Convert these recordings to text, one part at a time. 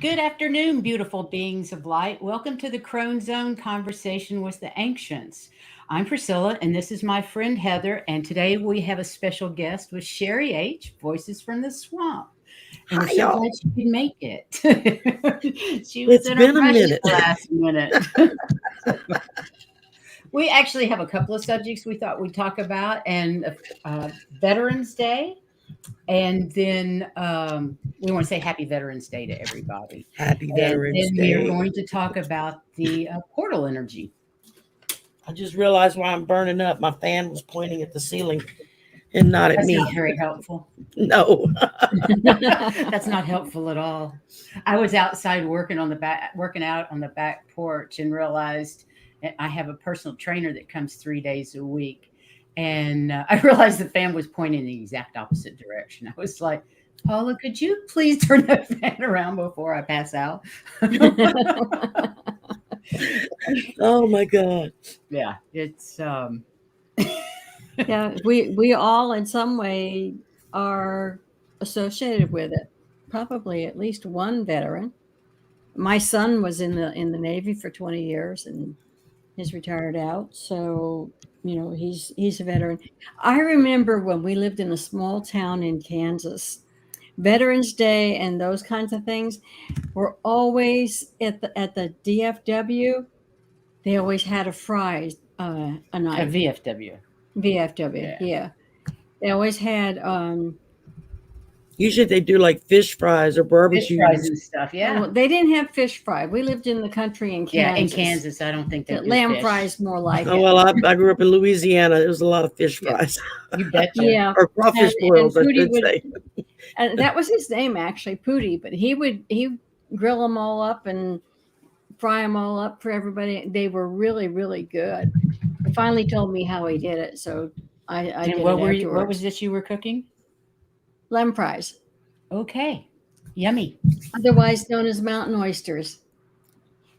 Good afternoon, beautiful beings of light. Welcome to the Crone Zone Conversation with the Ancients. I'm Priscilla, and this is my friend Heather. And today we have a special guest with Shari H, Voices from the Swamp. And we're Hi, so glad y'all. she could make it. She was It's in a been a rush minute. last minute. We actually have a couple of subjects we thought we'd talk about, and Veterans Day. And then we want to say Happy Veterans Day to everybody. Happy And Veterans then we are Day. going to talk about the portal energy. I just realized why I'm burning up. My fan was pointing at the ceiling and not at That's me. not very helpful. No. That's not helpful at all. I was outside working out on the back porch, and realized I have a personal trainer that comes 3 days a week. And I realized the fan was pointing in the exact opposite direction. I was like, Paula, could you please turn that fan around before I pass out? Oh my God. Yeah, it's Yeah, we all in some way are associated with it. Probably at least one veteran. My son was in the Navy for 20 years and he's retired out. So, he's a veteran. I remember when we lived in a small town in Kansas, Veterans Day and those kinds of things were always at the DFW. They always had a fry a a night. VFW. VFW, Yeah, yeah. They always had Usually they do like fish fries or fish fries barbecues. and stuff. well, Yeah, they didn't have fish fry. We lived in the country in yeah. In Kansas. Kansas, I don't think they The do lamb fish. fries more like Oh, it. well, I grew up in Louisiana. There was a lot of fish Yeah, fries you betcha. Yeah, or and crawfish and boils, I Pootie should would, say. and that was his name actually, Pootie. But he grill them all up and fry them all up for everybody. They were really really good. He finally told me how he did it, so I And did it what were you? What was afterwards. this you were cooking? Lamb fries, Okay, yummy. otherwise known as mountain oysters.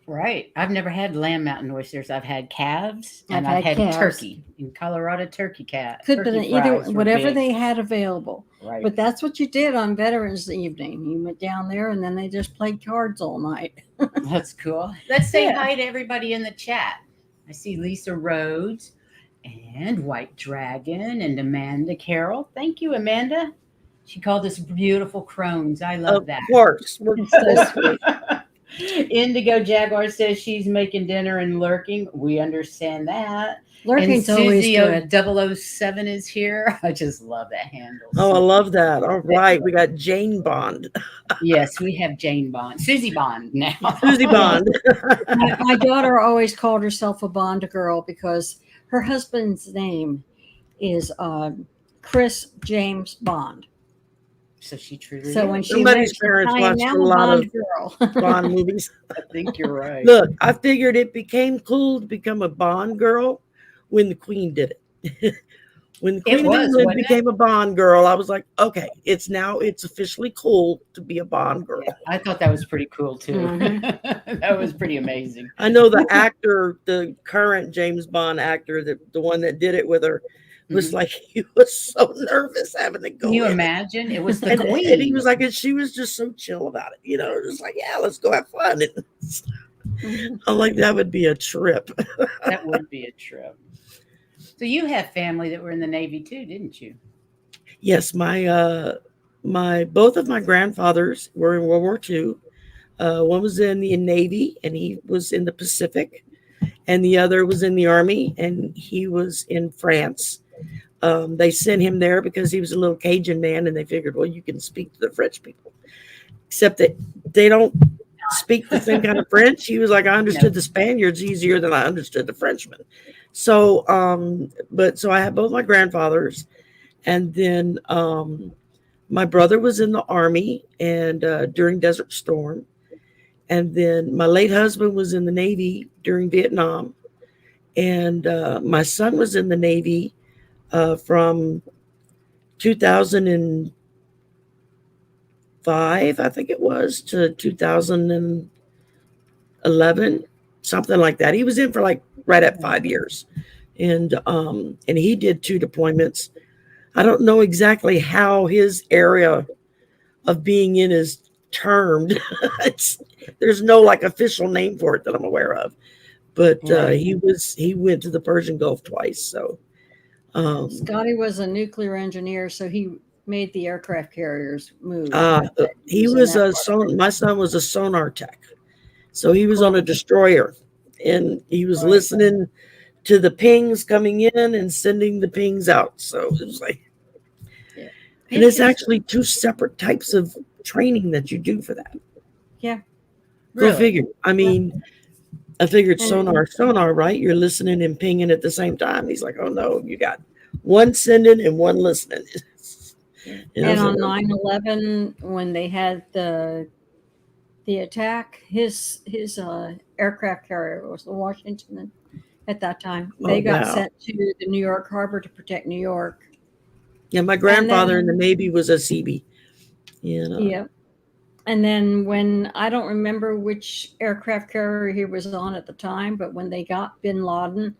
Right. I've never had lamb mountain oysters. I've had calves I've and I've had had calves. turkey. In Colorado, Could turkey been either fries were whatever big. they had available. Right. But that's what you did on Veterans Evening. You went down there and then they just played cards all night. That's cool. Let's say Yeah. hi to everybody in the chat. I see Lisa Rhodes and White Dragon and Amanda Carroll. Thank you, Amanda. She called us beautiful crones. I love Of that. course. We're It's so sweet. Indigo Jaguar says she's making dinner and lurking. We understand that. And Lurking's always Susie good. 007 is here. I just love that handle. Oh, I Susie. love that. All right. We got Jane Bond. Yes, we have Jane Bond, Susie Bond now. Susie Yes. Bond. My daughter always called herself a Bond girl because her husband's name is Chris James Bond. So she truly So when is. she met, Somebody's she said, parents I am watched now a a lot of Bond girl. Bond movies. I think you're right. Look, I figured it became cool to become a Bond girl when the Queen did it. When the It Queen of was, England wasn't it? became a Bond girl, I was like, okay, it's officially cool to be a Bond girl. Yeah, I thought that was pretty cool too. Hmm. That was pretty amazing. I know the actor, the current James Bond actor, the one that did it with her, was Mhm. like he was so nervous having to Can go you in. imagine? It was the And he Queen. was like, and she was just so chill about it, just like, yeah, let's go have fun. And Hmm. I'm like, that would be a trip. That would be a trip. So you have family that were in the Navy too, didn't you? Yes, my both of my grandfathers were in World War II. One was in the Navy and he was in the Pacific, and the other was in the Army and he was in France. They sent him there because he was a little Cajun man, and they figured, well, you can speak to the French people, except that they don't speak the same kind of French. He was like, I No. understood the Spaniards easier than I understood the Frenchmen. So, so I had both my grandfathers, and then my brother was in the Army and during Desert Storm, and then my late husband was in the Navy during Vietnam, and my son was in the Navy from 2005, I think it was, to 2011, something like that. He was in for like right at 5 years, and he did two deployments. I don't know exactly how his area of being in his termed. There's no like official name for it that I'm aware of. But Right. he went to the Persian Gulf twice. So Scotty was a nuclear engineer, so he made the aircraft carriers move. I think. he in was that a part. my son was a sonar tech. So he was on a Cool. destroyer, and he was Right. listening to the pings coming in and sending the pings out. So it was like, Yeah. and it's actually two separate types of training that you do for that. Yeah. Go Really? figure. I mean, I figured And- sonar, right? You're listening and pinging at the same time. He's like, oh no, you got one sending and one listening. And on 9/11, when they had the attack, his aircraft carrier was the Washington at that time. They got wow. sent to the New York harbor to protect New York. Yeah, my grandfather in the Navy was a CB. Yeah. And then when I don't remember which aircraft carrier he was on at the time, but when they got bin Laden,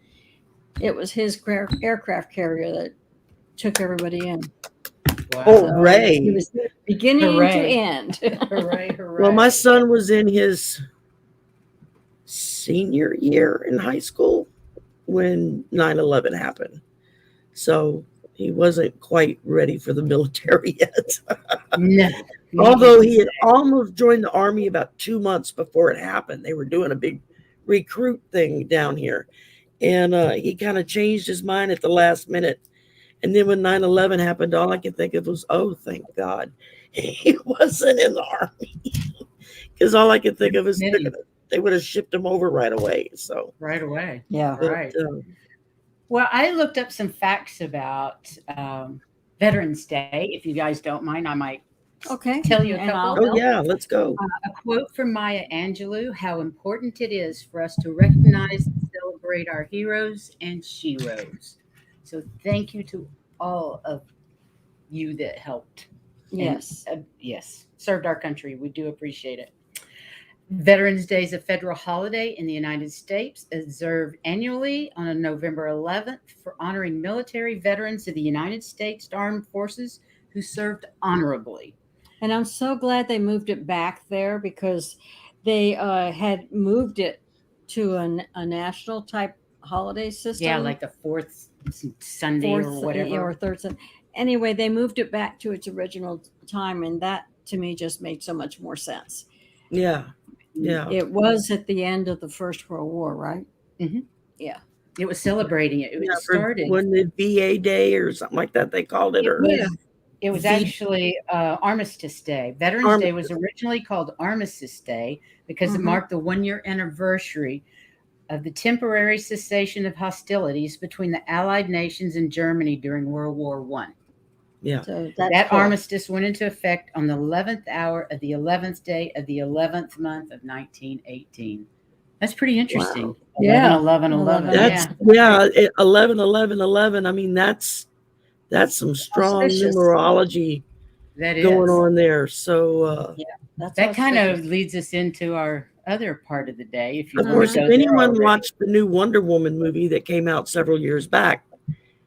it was his aircraft carrier that took everybody in. Wow. Oh, So Ray. He was beginning Hooray. to end. Hooray, hooray. Well, my son was in his senior year in high school when 9/11 happened. So he wasn't quite ready for the military yet. No. Although he had almost joined the Army about 2 months before it happened. They were doing a big recruit thing down here. And he kind of changed his mind at the last minute. And then when 9/11 happened, all I could think of was, oh, thank God he wasn't in the Army. Because all I could think of is they would have shipped him over right away. So right away. Yeah. but, Right. Well, I looked up some facts about Veterans Day. If you guys don't mind, I might Okay. tell you a And couple. I'll oh help. yeah, let's go. A quote from Maya Angelou: how important it is for us to recognize and celebrate our heroes and sheroes. So thank you to all of you that helped. Yes. And, yes, served our country. We do appreciate it. Veterans Day is a federal holiday in the United States, observed annually on November 11th for honoring military veterans of the United States Armed Forces who served honorably. And I'm so glad they moved it back there because they had moved it to a national type holiday system. Yeah, like the fourth Sunday fourth or whatever. or third Sunday. Anyway, they moved it back to its original time, and that to me just made so much more sense. Yeah. Yeah. It was at the end of the First World War, right? Mm-hmm. Yeah. It was celebrating it. It was started. When the VA Day or something like that, they called it. It was actually Armistice Day. Veterans Day was originally called Armistice Day because it marked the 1-year anniversary of the temporary cessation of hostilities between the Allied nations and Germany during World War I. Yeah. So that armistice went into effect on the 11th hour of the 11th day of the 11th month of 1918. That's pretty interesting. Wow. 11/11/11. That's 11/11/11. I mean, that's some strong Auspicious. numerology that is going on there. So that kind of leads us into our other part of the day. If you of course, if anyone watched the new Wonder Woman movie that came out several years back,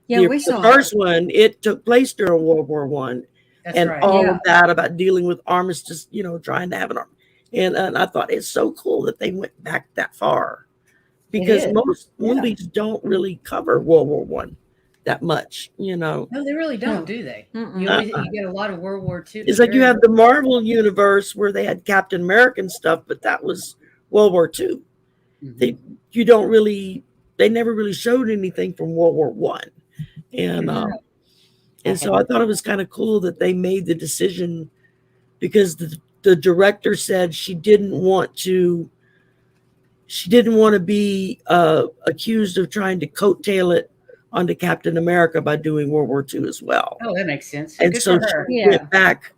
we saw the first one, it took place during World War I. And all of that about dealing with armistice, trying to have an army. And I thought it's so cool that they went back that far because most movies don't really cover World War I that much, No, they really don't, do they? You get a lot of World War II. It's like you have the Marvel universe where they had Captain American stuff, but that was World War II. They never really showed anything from World War I. And so I thought it was kind of cool that they made the decision because the director said she didn't want to be accused of trying to coattail it onto Captain America by doing World War II as well. Oh, that makes sense. And good so for her. she went back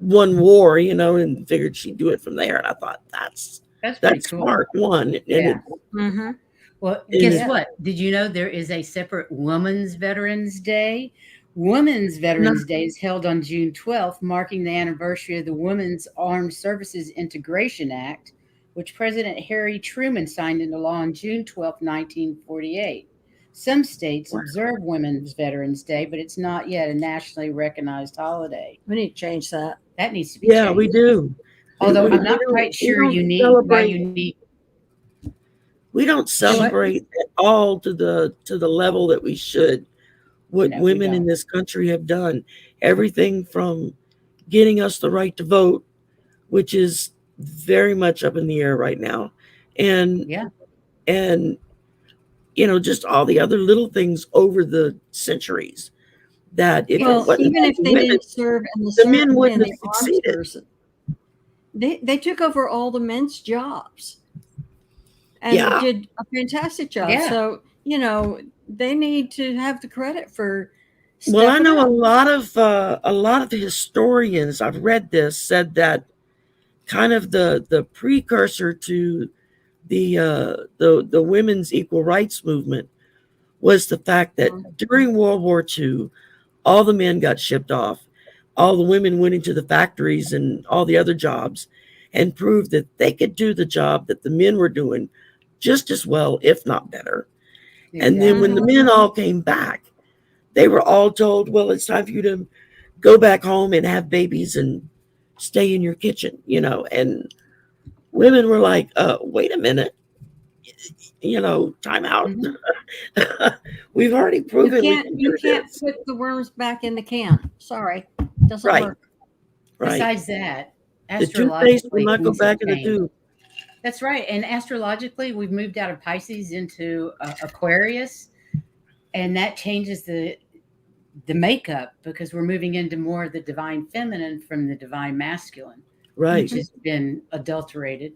one war, and figured she'd do it from there. And I thought that's smart. One. Well, guess what? Did you know there is a separate Women's Veterans Day? Women's Veterans Day is held on June 12th, marking the anniversary of the Women's Armed Services Integration Act, which President Harry Truman signed into law on June 12, 1948. Some states Wow. observe Women's Veterans Day, but it's not yet a nationally recognized holiday. We need to change that. That needs to be Yeah, changed. we do. Although We I'm not don't, quite we sure don't you need we don't celebrate at all to the level that we should. What No, we women in don't. this country have done, everything from getting us the right to vote, which is very much up in the air right now, and Yeah. and just all the other little things over the centuries that if it Well, wasn't even for if the they women, didn't serve in the men in wouldn't the have armed succeeded. forces, they took over all the men's jobs and Yeah. did a fantastic job. Yeah. So they need to have the credit for. Well, I stepping know up. a lot of the historians, I've read this, said that kind of the precursor to the women's equal rights movement was the fact that during World War II, all the men got shipped off. All the women went into the factories and all the other jobs and proved that they could do the job that the men were doing just as well, if not better. And then when the men all came back, they were all told, well, it's time for you to go back home and have babies and stay in your kitchen, and women were like, wait a minute, time out. Mhm. We've already proven we can You do can't this. put the worms back in the can. Sorry, doesn't Right. work. Right. Besides that, The toothpaste will astrologically, not go things have back in the changed. tube. That's right. And astrologically, we've moved out of Pisces into Aquarius, and that changes the makeup because we're moving into more of the divine feminine from the divine masculine, Right. which has been adulterated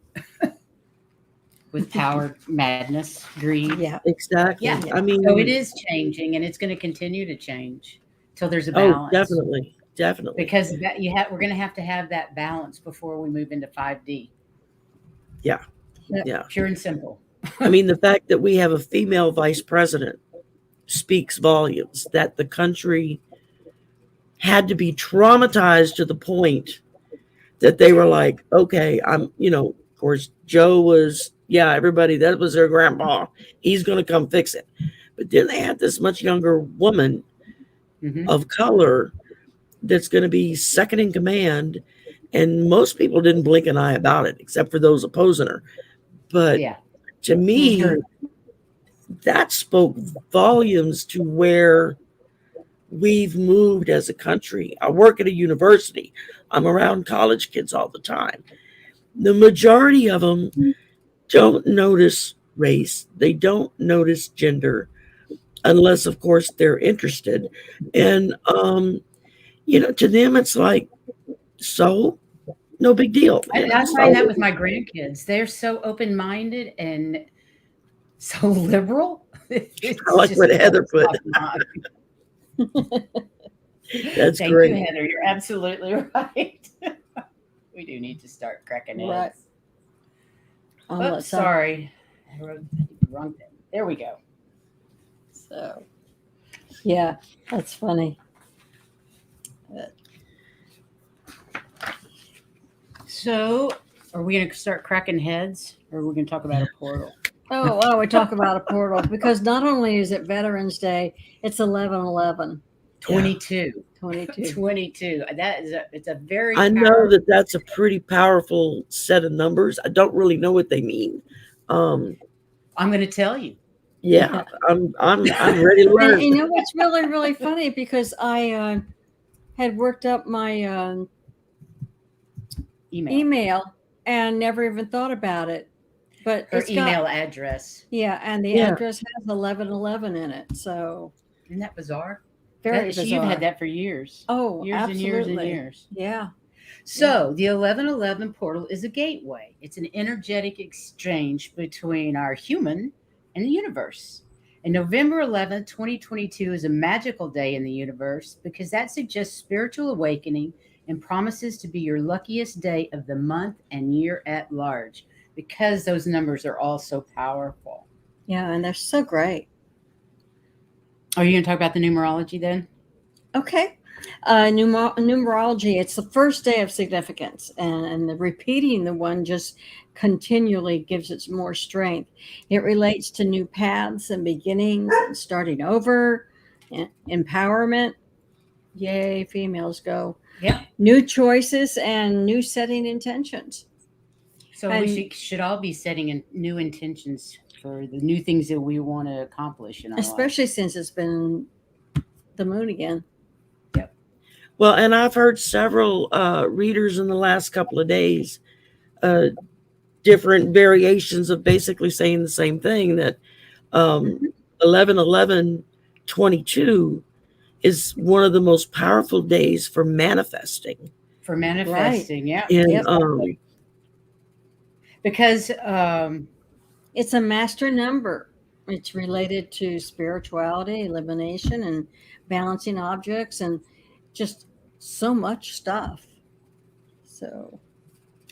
with power, madness, greed. Yeah. Exactly. Yeah. I mean, So it is changing, and it's going to continue to change till there's a oh, balance. definitely. Because we're going to have that balance before we move into 5D. Yeah. Yep. Yeah. Pure and simple. I mean, the fact that we have a female vice president speaks volumes. That the country had to be traumatized to the point that they were like, okay, of course, Joe was, everybody, that was their grandpa. He's going to come fix it. But then they had this much younger woman Mhm. of color that's going to be second in command. And most people didn't blink an eye about it, except for those opposing her. But Yeah. to me, True. that spoke volumes to where we've moved as a country. I work at a university. I'm around college kids all the time. The majority of them don't notice race. They don't notice gender unless, of course, they're interested. And, to them, it's like, so no big deal. I So, find that with my grandkids. They're so open-minded and so liberal. It's I like just what Heather put. That's Thank great. you, Heather. You're absolutely right. We do need to start cracking heads. Right. Oops, sorry. I wrote the wrong thing. There we go. So, yeah, that's funny. So, are we going to start cracking heads, or are we going to talk about a portal? Oh, why don't we talk about a portal? Because not only is it Veterans Day, it's 11/11. 22. 22. 22. It's a very I know that that's a pretty powerful set of numbers. I don't really know what they mean. I'm going to tell you. Yeah, I'm ready to learn. And you know what's really, really funny? Because I had worked up my email and never even thought about it. But Or it's email address. Yeah, and the address has 11/11 in it. So isn't that bizarre? Very bizarre. You've had that for years. Oh, years absolutely. and years and years. Yeah. So the 11/11 portal is a gateway. It's an energetic exchange between our human and the universe. And November 11th, 2022 is a magical day in the universe because that suggests spiritual awakening and promises to be your luckiest day of the month and year at large because those numbers are all so powerful. Yeah, and they're so great. Are you going to talk about the numerology then? Okay. Numerology, it's the first day of significance, and the repeating the one just continually gives it more strength. It relates to new paths and beginnings and starting over, and empowerment. Yay, females go. Yeah. New choices and new setting intentions. So And we should all be setting new intentions for the new things that we want to accomplish in our life. especially since it's been the moon again. Well, and I've heard several readers in the last couple of days, different variations of basically saying the same thing, that 11/11/22 is one of the most powerful days for manifesting. For manifesting, yeah. And Yep. Because It's a master number. It's related to spirituality, elimination, and balancing objects, and just so much stuff. So,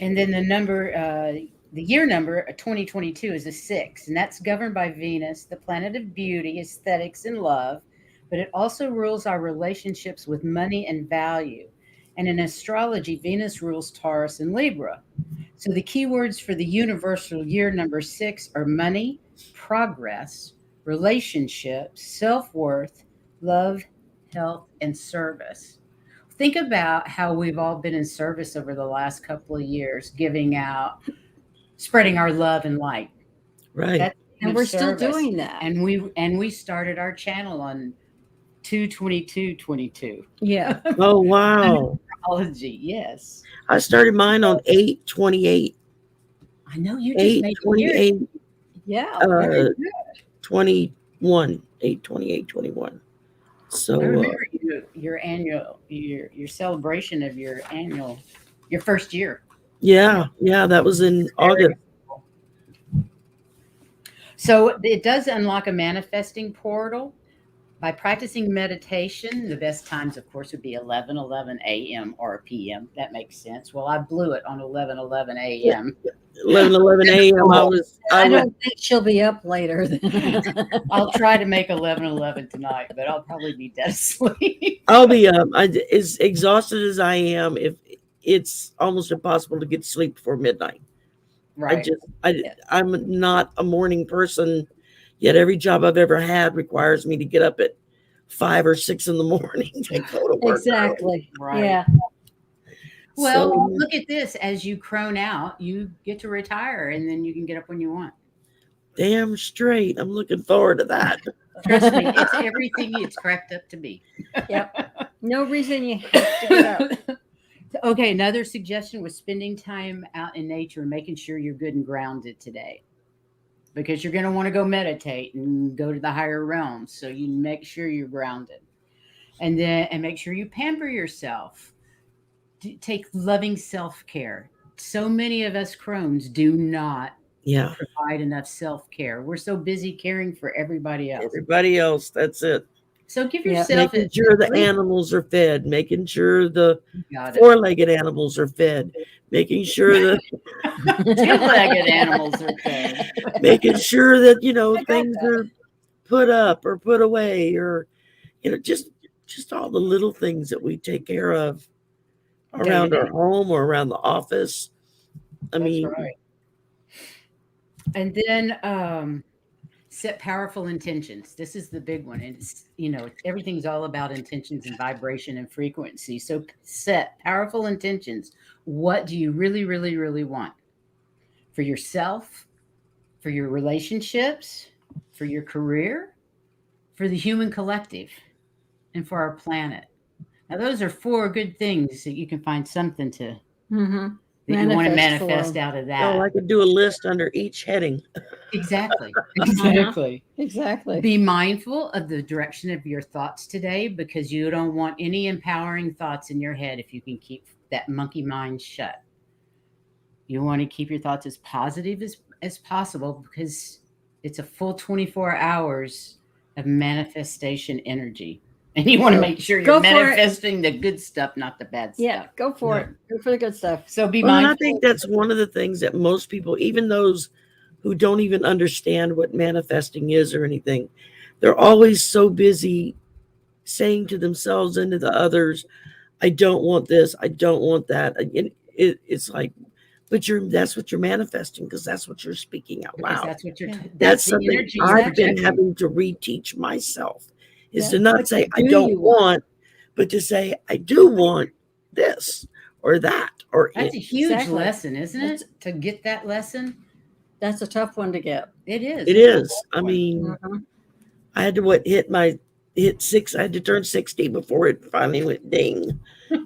and then the year number 2022 is a 6, and that's governed by Venus, the planet of beauty, aesthetics, and love. But it also rules our relationships with money and value. And in astrology, Venus rules Taurus and Libra. So the keywords for the universal year number 6 are money, progress, relationships, self-worth, love, health, and service. Think about how we've all been in service over the last couple of years, giving out, spreading our love and light. right. That's and we're still doing that. And we started our channel on 2/22/22. Yeah. Oh, wow. Astrology, yes. I started mine on 8/28. I know you just made it weird. 8/28 Yeah. uh 21. 8/28/21. So I remember your annual your celebration of your first year. yeah, that was in August. So it does unlock a manifesting portal. By practicing meditation, the best times, of course, would be 11/11 a.m. or p.m. That makes sense. Well, I blew it on 11/11 a.m. 11/11 a.m. I don't think she'll be up later. I'll try to make 11/11 tonight, but I'll probably be dead asleep. I'll be as exhausted as I am. If it's almost impossible to get to sleep before midnight. Right. I'm not a morning person. Yet every job I've ever had requires me to get up at 5 or 6 in the morning to go to work. Exactly. Right. Yeah. Well, So, look at this. As you crone out, you get to retire, and then you can get up when you want. damn straight. I'm looking forward to that. Trust me, it's everything it's cracked up to be. Yep. No reason you have to get up. Okay, another suggestion was spending time out in nature and making sure you're good and grounded today. Because you're going to want to go meditate and go to the higher realms. So you make sure you're grounded. And make sure you pamper yourself. Take loving self-care. So many of us Crones do not provide enough self-care. We're so busy caring for everybody else. That's it. So give yourself making sure the animals are fed, making sure the four-legged animals are fed, making sure the two-legged animals are fed, making sure that things are put up or put away, or just all the little things that we take care of around our home or around the office. I mean, right. And then set powerful intentions. This is the big one. And it's, everything's all about intentions and vibration and frequency. So set powerful intentions. What do you really, really, really want for yourself, for your relationships, for your career, for the human collective, and for our planet? Now, those are 4 good things that you can find something to that you want to manifest out of that. Oh, I could do a list under each heading. Exactly. Exactly. Be mindful of the direction of your thoughts today, because you don't want any empowering thoughts in your head if you can keep that monkey mind shut. You want to keep your thoughts as positive as possible, because it's a full 24 hours of manifestation energy. And you want to make sure you're manifesting the good stuff, not the bad stuff. Yeah, go for it. Go for the good stuff. So be mindful. And I think that's one of the things that most people, even those who don't even understand what manifesting is or anything, they're always so busy saying to themselves and to the others, I don't want this, I don't want that. It's like, but that's what you're manifesting, because that's what you're speaking out Because loud. that's what you're. Yeah. That's the something energy you're I've been projecting. having to reteach myself, is to Yeah. not What say I do don't you want? want, but to say I do want this or that, or That's a huge Exactly. lesson, isn't it? That's- To get that lesson, That's a tough one to get. it is. it It's a is. hard I one. mean, Mhm. I had to hit six. I had to turn 60 before it finally went ding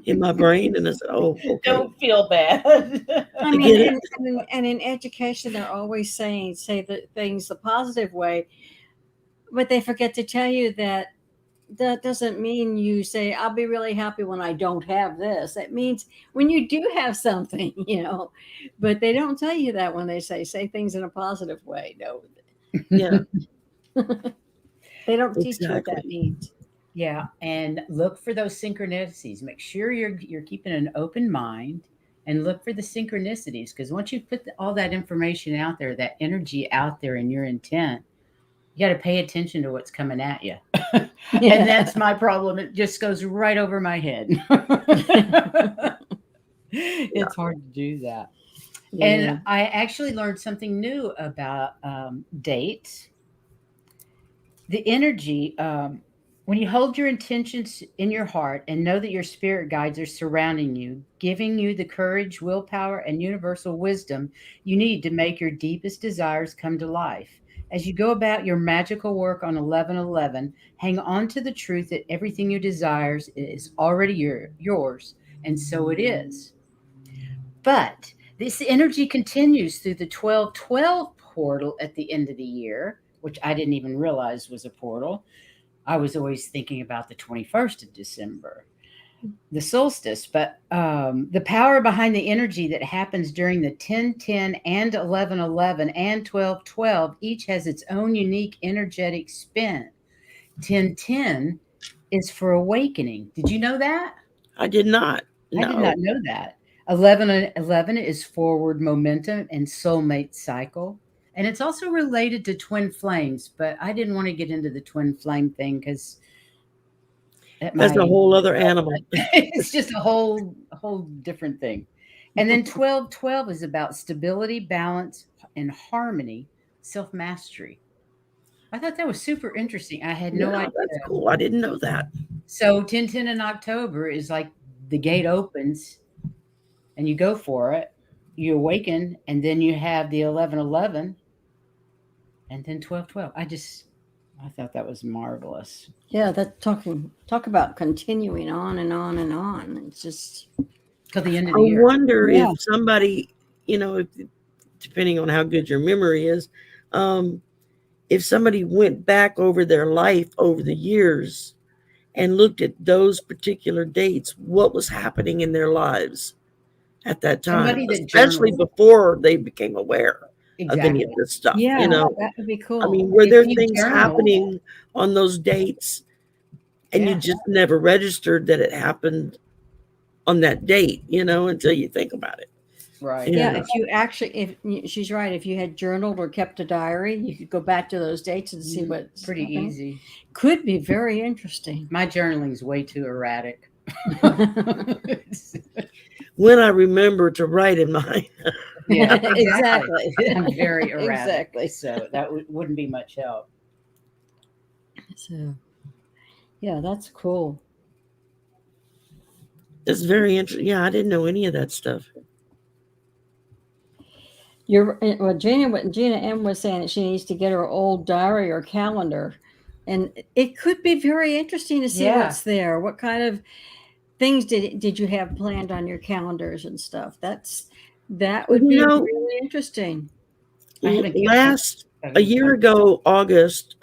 in my brain, and I said, "Oh, okay." Don't feel bad. I I mean, get it. and in education, they're always say the things the positive way, but they forget to tell you that that doesn't mean you say, I'll be really happy when I don't have this. It means when you do have something, but they don't tell you that when they say things in a positive way. No, Yeah, they don't teach you what exactly. that means. Yeah, and look for those synchronicities. Make sure you're keeping an open mind, and look for the synchronicities, because once you put all that information out there, that energy out there, and your intent, you got to pay attention to what's coming at you. And that's my problem. It just goes right over my head. It's hard to do that. And Yeah. I actually learned something new about dates. The energy, when you hold your intentions in your heart and know that your spirit guides are surrounding you, giving you the courage, willpower, and universal wisdom you need to make your deepest desires come to life. As you go about your magical work on 1111, hang on to the truth that everything you desire is already yours, and so it is. But this energy continues through the 1212 portal at the end of the year, which I didn't even realize was a portal. I was always thinking about the 21st of December, the solstice. But the power behind the energy that happens during the 1010 and 1111 and 1212 each has its own unique energetic spin. 1010 is for awakening. Did you know that? I did not. I did No. not know that. 11 and 11 is forward momentum and soulmate cycle. And it's also related to twin flames, but I didn't want to get into the twin flame thing because at That's a my whole other animal. it's just a whole different thing. And then 1212 is about stability, balance, and harmony, self-mastery. I thought that was super interesting. I had no Yeah, idea. that's cool. I didn't know that. So 1010 in October is like the gate opens and you go for it, you awaken, and then you have the 1111 and then 1212. I thought that was marvelous. Yeah, that talk about continuing on and on and on. It's just Till the end of I the year. wonder Yeah. if somebody, if, depending on how good your memory is, if somebody went back over their life over the years and looked at those particular dates, what was happening in their lives at that time, Somebody that especially journals. before they became aware of any of Exactly. this stuff. yeah, that would be I cool. mean, were If there you things journal, happening on those dates and you yeah. just never registered that it happened on that date, until you think about it? Right. Yeah, Yeah. if you actually, she's right, if you had journaled or kept a diary, you could go back to those dates and see what's Pretty happening. easy. Could be very interesting. My journaling's way too erratic. When I remember to write in mine. Yeah, Exactly. I'm very erratic. Exactly. So that wouldn't be much help. So, yeah, that's cool. It's very interesting. Yeah, I didn't know any of that stuff. Well, Gina M was saying that she needs to get her old diary or calendar, and it could be very interesting to see Yeah. what's there. What kind of things did you have planned on your calendars and stuff? That would be really interesting. I haven't kept A year ago, August,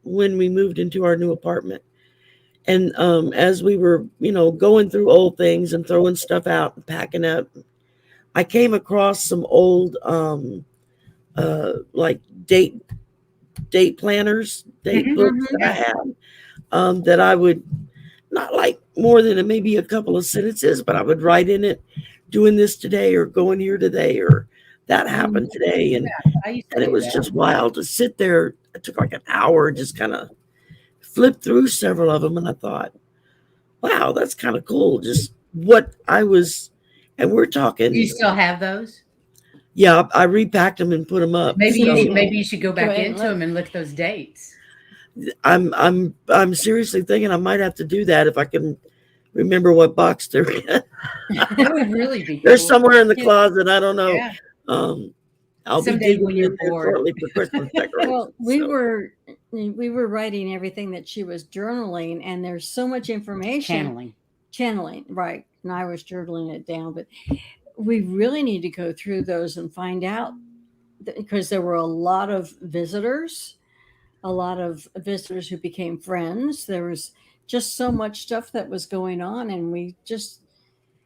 when we moved into our new apartment, and as we were, going through old things and throwing stuff out and packing up, I came across some old, like date planners, date Mhm. books that I had, that I would not like more than maybe a couple of sentences, but I would write in it, doing this today or going here today or that happened today. And I used to and it do was that. just wild to sit there. It took like an hour, just kind of flipped through several of them and I thought, wow, that's kind of cool. Just what I was, and we're Do you talking, still have those? yeah, I repacked them and put them up. So Maybe you should go back ahead and into look. them and look those dates. I'm seriously thinking I might have to do that if I can remember what box they're in. That would really be They're cool. somewhere in the Yeah. closet. I don't know. Yeah. I'll be Someday digging when in you're there bored. shortly for Christmas decorations. Well, we So, were writing everything that she was journaling, and there's so much information. Channeling. Right. And I was journaling it down, but we really need to go through those and find out, because there were a lot of visitors who became friends. There was just so much stuff that was going on, and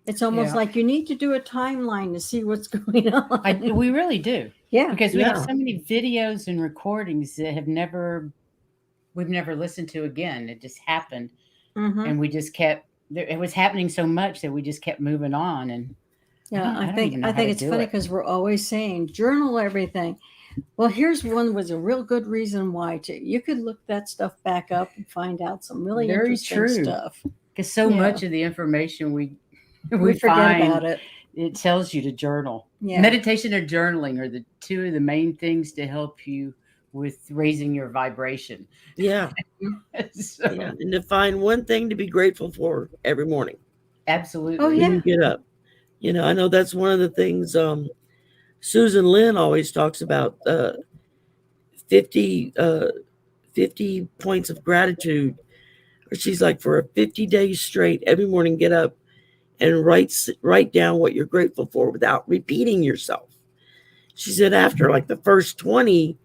it's almost Yeah. like you need to do a timeline to see what's going on. We really do. Yeah. Because we have Yeah. so many videos and recordings that we've never listened to again. It just happened. Mhm. And we just it was happening so much that we just kept moving on. And Yeah, I don't think even know I how think to it's do funny it. because we're always saying journal everything. Well, here's one was a real good reason why too. You could look that stuff back up and find out some really Very interesting true. stuff. Because so Yeah. much of the information we We forget find, about it. it tells you to journal. Yeah. Meditation or journaling are the two of the main things to help you with raising your vibration. yeah, So, yeah. And to find one thing to be grateful for every morning absolutely. Oh, when yeah. you get up. I know that's one of the things Susan Lynn always talks about 50, 50 points of gratitude. She's like, for 50 days straight, every morning get up and write down what you're grateful for without repeating yourself. She said after like the first 20,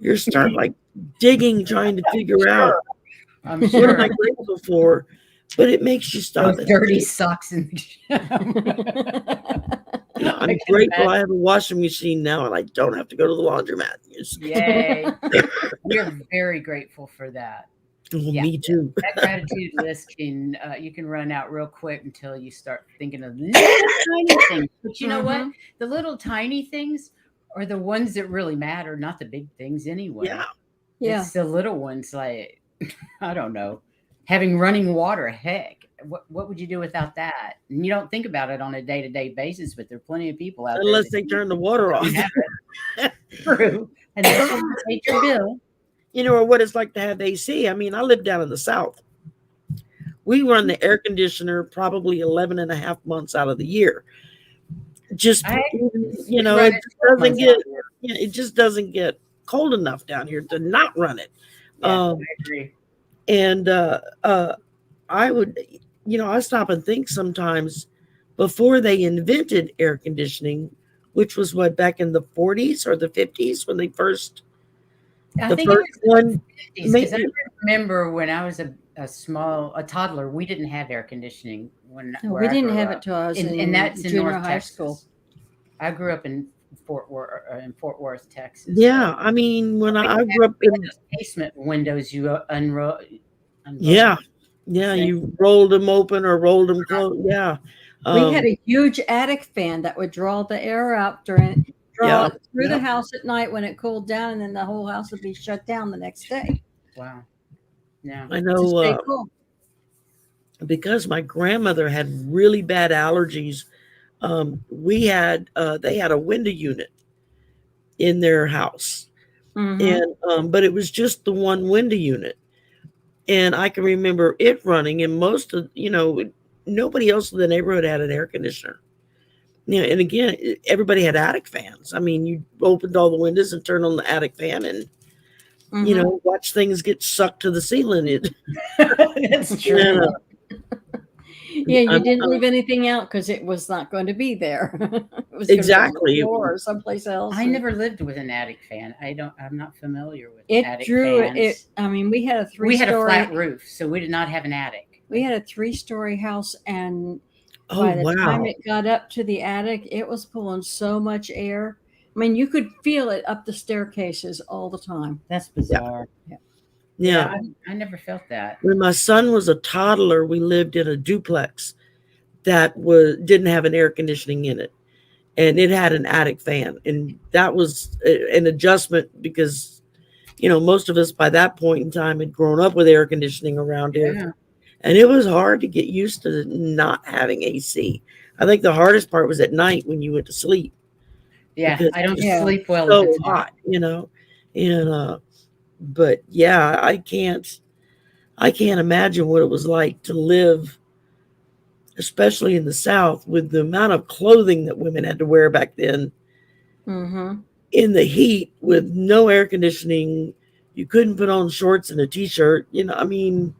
you start like digging, trying to figure out I'm what sure. am I grateful for, but it makes you stop. Those dirty socks in the I'm I can grateful imagine. I have a washing machine now and I don't have to go to the laundromat. Yay. We're very grateful for that. Yeah. Me too. That gratitude list you can run out real quick until you start thinking of little tiny things. But you know what? Mhm. The little tiny things are the ones that really matter, not the big things anyway. Yeah. Yeah. It's the little ones, like I don't know, having running water. Heck, what would you do without that? And you don't think about it on a day-to-day basis, but there are plenty of people out Unless there they turn the water off. that have it. True. And that's when you pay your bill. Or what it's like to have AC. I mean, I live down in the South. We run the air conditioner probably 11 and a half months out of the year. Just, I- it run it 12 doesn't months get, out here. it just doesn't get cold enough down here to not run it. Yeah, I agree. And I would, I stop and think sometimes before they invented air conditioning, which was what, back in the 40s or the 50s when they first, I the think first it was in one, the 50s, 'cause I maybe, remember when I was a toddler, we didn't have air conditioning No, where we I didn't grew have up. it till I was And that's in junior North high Texas. school. I grew up in Fort Worth, Texas. yeah. I mean, when I grew up We in, had those basement windows you unroll. yeah, you rolled them open or rolled them closed. Yeah. We had a huge attic fan that would draw the air out draw Yeah, it through yeah. the house at night when it cooled down, and then the whole house would be shut down the next day. Wow. Yeah. I It's know pretty cool. because my grandmother had really bad allergies. They had a window unit in their house, Mhm. and but it was just the one window unit, and I can remember it running. And most of nobody else in the neighborhood had an air conditioner. And again, everybody had attic fans. I mean, you opened all the windows and turned on the attic fan, and Mhm. watch things get sucked to the ceiling. That's true. Yeah. Yeah, you I'm- didn't leave anything out because it was not going to be there. It was Exactly. going to be on the floor or someplace else. I never lived with an attic fan. I'm not familiar with It attic drew fans. it. I mean, we had a We had a three-story. flat roof, so we did not have an attic. We had a 3-story house, and Oh, by the time wow. it got up to the attic, it was pulling so much air. I mean, you could feel it up the staircases all the time. That's bizarre. Yeah. I never felt that. When my son was a toddler, we lived in a duplex that didn't have an air conditioning in it, and it had an attic fan, and that was an adjustment because most of us by that point in time had grown up with air conditioning around here. Yeah. And it was hard to get used to not having AC. I think the hardest part was at night when you went to sleep Yeah. because I it don't was Yeah. sleep well if so it's hot. hot, And but yeah, I can't imagine what it was like to live, especially in the South, with the amount of clothing that women had to wear back then Mm-hmm. in the heat with no air conditioning. You couldn't put on shorts and a t-shirt, I mean,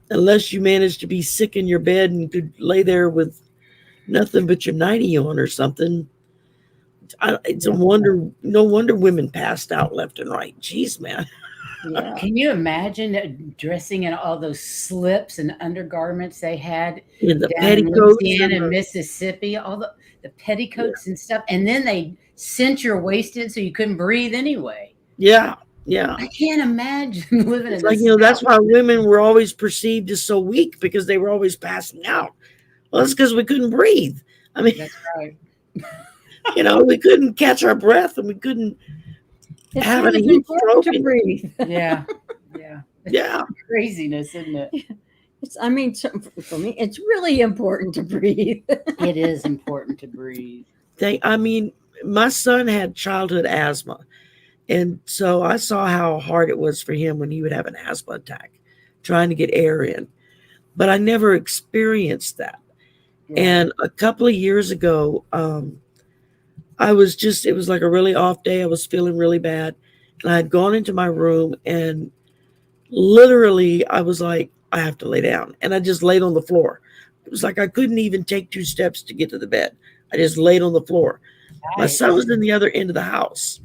unless you managed to be sick in your bed and could lay there with nothing but your nightie on or something. It's a wonder. No wonder women passed out left and right. Jeez, man. Yeah. Can you imagine dressing in all those slips and undergarments they had In the down in petticoats Louisiana and and Mississippi? All the petticoats and stuff, and then they cinch your waist in so you couldn't breathe anyway. yeah. I can't imagine living It's in the like, that's South. why women were always perceived as so weak because they were always passing out. Well, that's because we couldn't breathe. I mean, That's right. we couldn't catch our breath and we couldn't It's have really any heat important stroke. to breathe. Yeah. Yeah. Yeah. Craziness, isn't it? For me, it's really important to breathe. It is important to breathe. I mean, my son had childhood asthma. And so I saw how hard it was for him when he would have an asthma attack, trying to get air in. But I never experienced that. Right. And a couple of years ago, it was like a really off day. I was feeling really bad. And I had gone into my room and literally I was like, I have to lay down. And I just laid on the floor. It was like I couldn't even take 2 steps to get to the bed. I just laid on the floor. My Nice. son was in the other end of the house.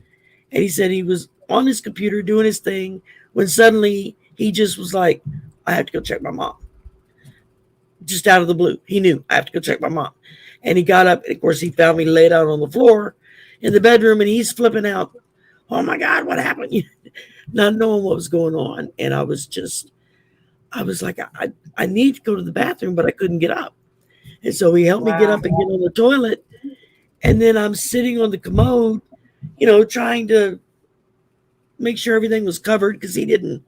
And he said he was on his computer doing his thing when suddenly he just was like, I have to go check my mom. Just out of the blue. He knew I have to go check my mom. And he got up. And of course, he found me laid out on the floor in the bedroom and he's flipping out. Oh my God, what happened? Not knowing what was going on. And I was like, I need to go to the bathroom, but I couldn't get up. And so he helped me get up and get on the toilet. And then I'm sitting on the commode, trying to make sure everything was covered because he didn't,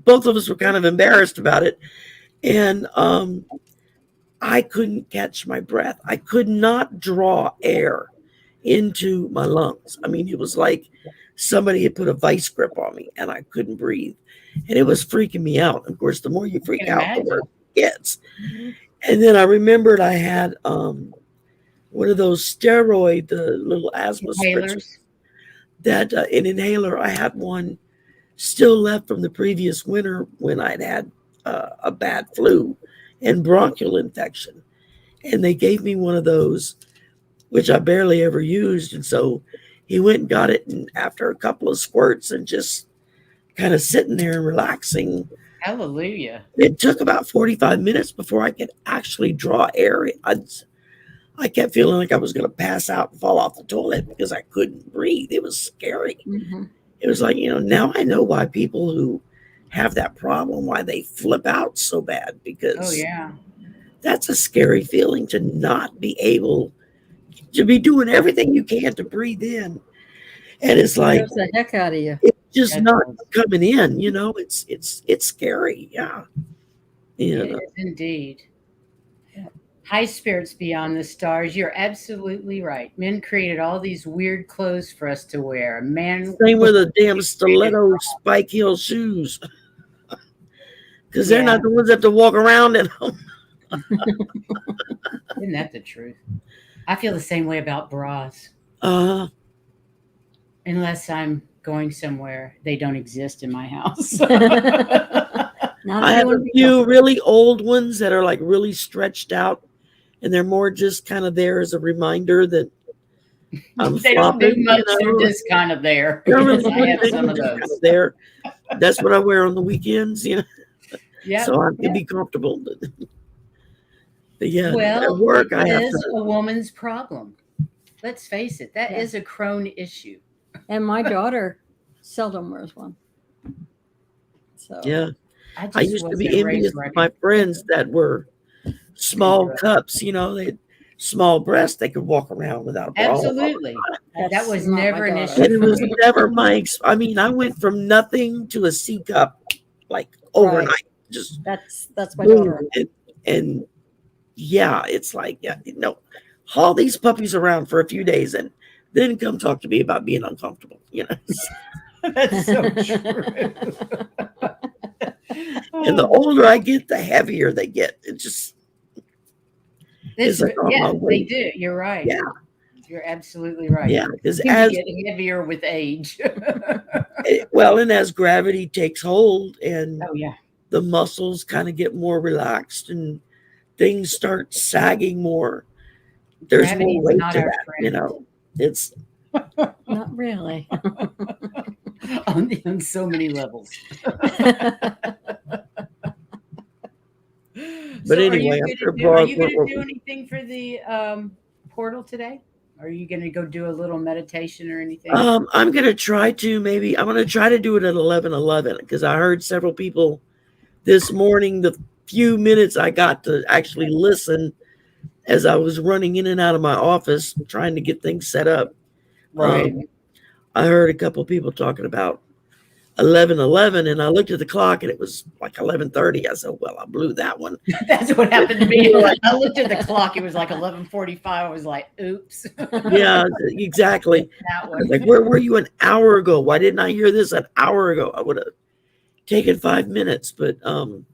both of us were kind of embarrassed about it. And I couldn't catch my breath. I could not draw air into my lungs. I mean, it was like somebody had put a vice grip on me and I couldn't breathe. And it was freaking me out. Of course, the more you freak out, the worse it gets. Mm-hmm. And then I remembered I had one of those steroid, the little asthma spritzers. That an inhaler. I had one still left from the previous winter when I'd had a bad flu and bronchial infection. And they gave me one of those, which I barely ever used. And so he went and got it. And after a couple of squirts and just kind of sitting there and relaxing. Hallelujah. It took about 45 minutes before I could actually draw air. I kept feeling like I was going to pass out and fall off the toilet because I couldn't breathe. It was scary. Mm-hmm. It was like, now I know why people who have that problem, why they flip out so bad, because that's a scary feeling to not be able to be doing everything you can to breathe in. And it's like, the heck out of you. It's just not coming in, it's scary. Yeah. It is indeed. High spirits beyond the stars. You're absolutely right. Men created all these weird clothes for us to wear. Same with the damn stiletto spike heel shoes. Because they're not the ones that have to walk around in them. Isn't that the truth? I feel the same way about bras. Unless I'm going somewhere, they don't exist in my house. I have a few really old ones that are like really stretched out. And they're more just kind of there as a reminder that I'm they don't do much. They're just kind of there. I have some of those. Kind of there. That's what I wear on the weekends, Yeah. So I can be comfortable. But at work I have to. A woman's problem. Let's face it. That is a Crone issue. And my daughter seldom wears one. So I used to be envious of my friends that were small cups, small breasts, they could walk around without a bra. Absolutely. That That's was not my never an daughter. And it was issue. never my. I mean, I went from nothing to a C cup like overnight. Just That's my boom. daughter. And yeah, it's like, yeah, haul these puppies around for a few days and then come talk to me about being uncomfortable. That's so true. And the older I get, the heavier they get. It just This, is like, oh, yeah, my they weight. do. You're right. Yeah. You're absolutely right. Yeah, because You as get heavier with age. and as gravity takes hold and Oh yeah. the muscles kind of get more relaxed and things start sagging more, there's Gravity more is weight not to our that. friend. It's Not really. on so many levels. But anyway, I'm sure are you going to do anything for the portal today? Are you going to go do a little meditation or anything? I'm gonna try to do it at 11:11 because I heard several people this morning. The few minutes I got to actually listen as I was running in and out of my office trying to get things set up. Right. I heard a couple people talking about 11:11, and I looked at the clock and it was like 11:30. I said, "Well, I blew that one." That's what happened to me. I looked at the clock. It was like 11:45. I was like, "Oops." Yeah, exactly. That I one. was like, where were you an hour ago? Why didn't I hear this an hour ago? I would have taken 5 minutes, but Well,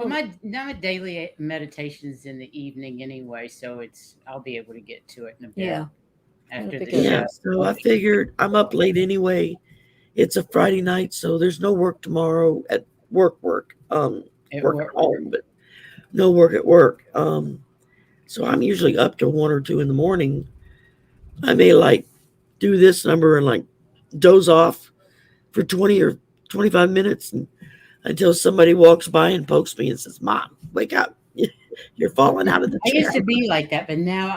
my daily meditation is in the evening anyway, so I'll be able to get to it in a bit Yeah. after That'd be the good. yeah. show. So I figured I'm up late anyway. It's a Friday night, so there's no work tomorrow at work. Work at home, but no work at work. So I'm usually up to 1 or 2 in the morning. I may like do this number and like doze off for 20 or 25 minutes until somebody walks by and pokes me and says, "Mom, wake up. You're falling out of the I chair." used to be like that, but now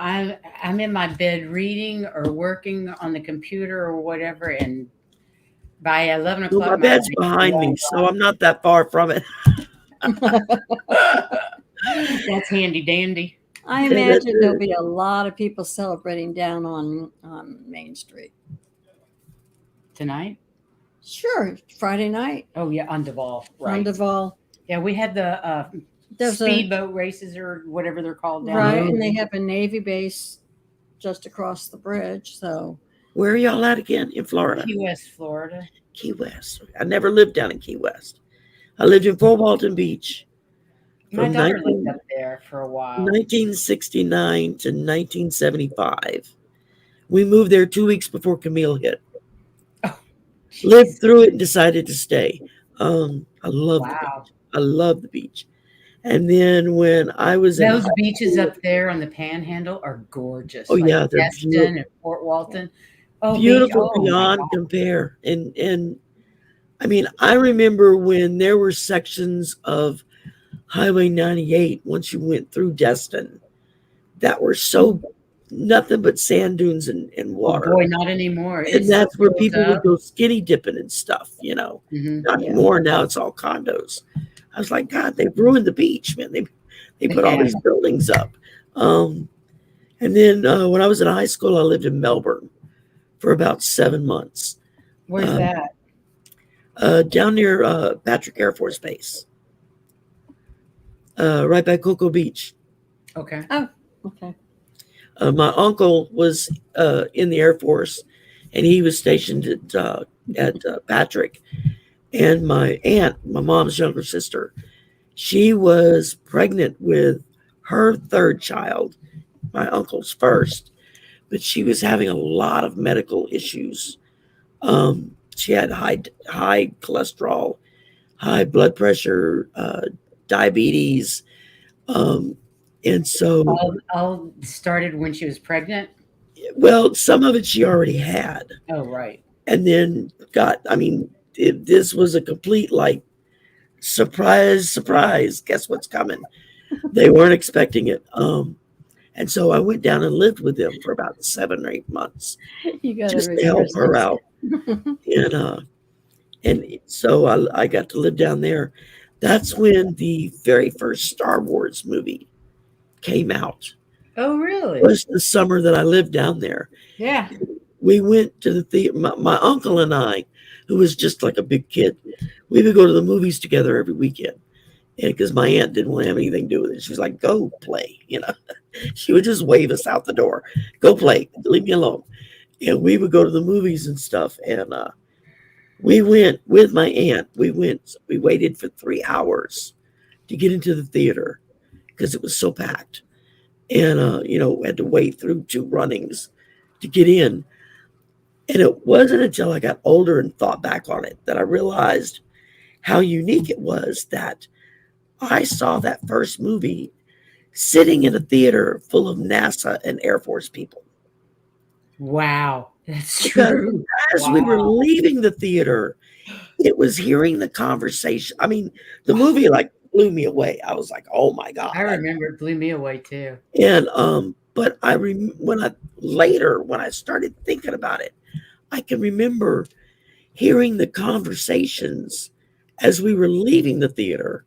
I'm in my bed reading or working on the computer or whatever, and by 11 Well, o'clock, my bed's behind me, so I'm not that far from it. That's handy dandy. I Yeah, imagine that's there'll it. be a lot of people celebrating down on Main Street. Tonight? Sure, Friday night Oh yeah, on Duval, on right? Duval. Yeah, we had the There's a speedboat races or whatever they're called down right, there. and they have a Navy base just across the bridge. So Where are y'all at again? In Florida? Key West, Florida. Key West. I never lived down in Key West. I lived in Fort Walton Beach My from daughter lived up there for a while. 1969 to 1975. We moved there 2 weeks before Camille hit. Oh, Lived jeez. through it and decided to stay. I love the Wow. beach. I love the beach. And then when I was in Those high beaches school, up there on the Panhandle are gorgeous. oh Like yeah, they're Destin and Fort Walton. Oh, beautiful oh my beyond God. compare. And I mean, I remember when there were sections of Highway 98 once you went through Destin that were so nothing but sand dunes and Oh water. boy, not anymore. And It's so that's where built people would up. go skinny dipping and stuff, Mhm. Not Yeah. anymore. Now it's all condos. I was like, God, they've ruined the beach, man. They put all Yeah. these buildings up. And then when I was in high school, I lived in Melbourne for about 7 months. Where's that? Down near Patrick Air Force Base, right by Cocoa Beach. Okay. okay. My uncle was in the Air Force, and he was stationed at Patrick. And my aunt, my mom's younger sister, she was pregnant with her third child, my uncle's first, but she was having a lot of medical issues. She had high cholesterol, high blood pressure, diabetes, and so All started when she was pregnant. well, some of it she already had, Oh, right. and then this was a complete like surprise. Guess what's coming? They weren't expecting it. And so I went down and lived with them for about 7 or 8 months You got just to help her out. And so I got to live down there. That's when the very first Star Wars movie came out. Oh, really? was the summer that I lived down there. Yeah. We went to the theater. My uncle and I, who was just like a big kid, we would go to the movies together every weekend. And because my aunt didn't want to have anything to do with it, she was like, "Go play," She would just wave us out the door, "Go play, leave me alone." And we would go to the movies and stuff. And we went with my aunt. We waited for 3 hours to get into the theater because it was so packed. And, had to wait through 2 runnings to get in. And it wasn't until I got older and thought back on it that I realized how unique it was that I saw that first movie sitting in a theater full of NASA and Air Force people. Wow. That's Because true. as we were leaving the theater, it was hearing the conversation. I mean, the movie like blew me away. I was like, "Oh my God." I remember it blew me away too. And but when I started thinking about it, I can remember hearing the conversations as we were leaving the theater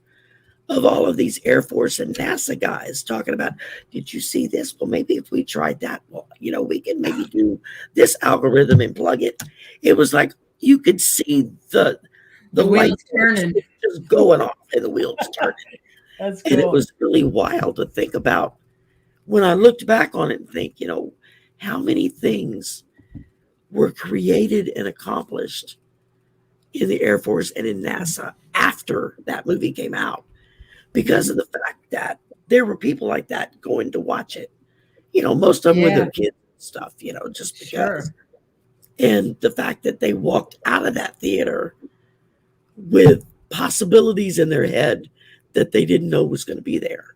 of all of these Air Force and NASA guys talking about, "Did you see this? Well, maybe if we tried that, well, we can maybe do this algorithm and plug it." It was like you could see the light wheels turning, just going off and the wheels turning. That's cool. And it was really wild to think about when I looked back on it and think, how many things were created and accomplished in the Air Force and in NASA after that movie came out because of the fact that there were people like that going to watch it. Most of them with their kids and stuff, just because. Sure. And the fact that they walked out of that theater with possibilities in their head that they didn't know was going to be there.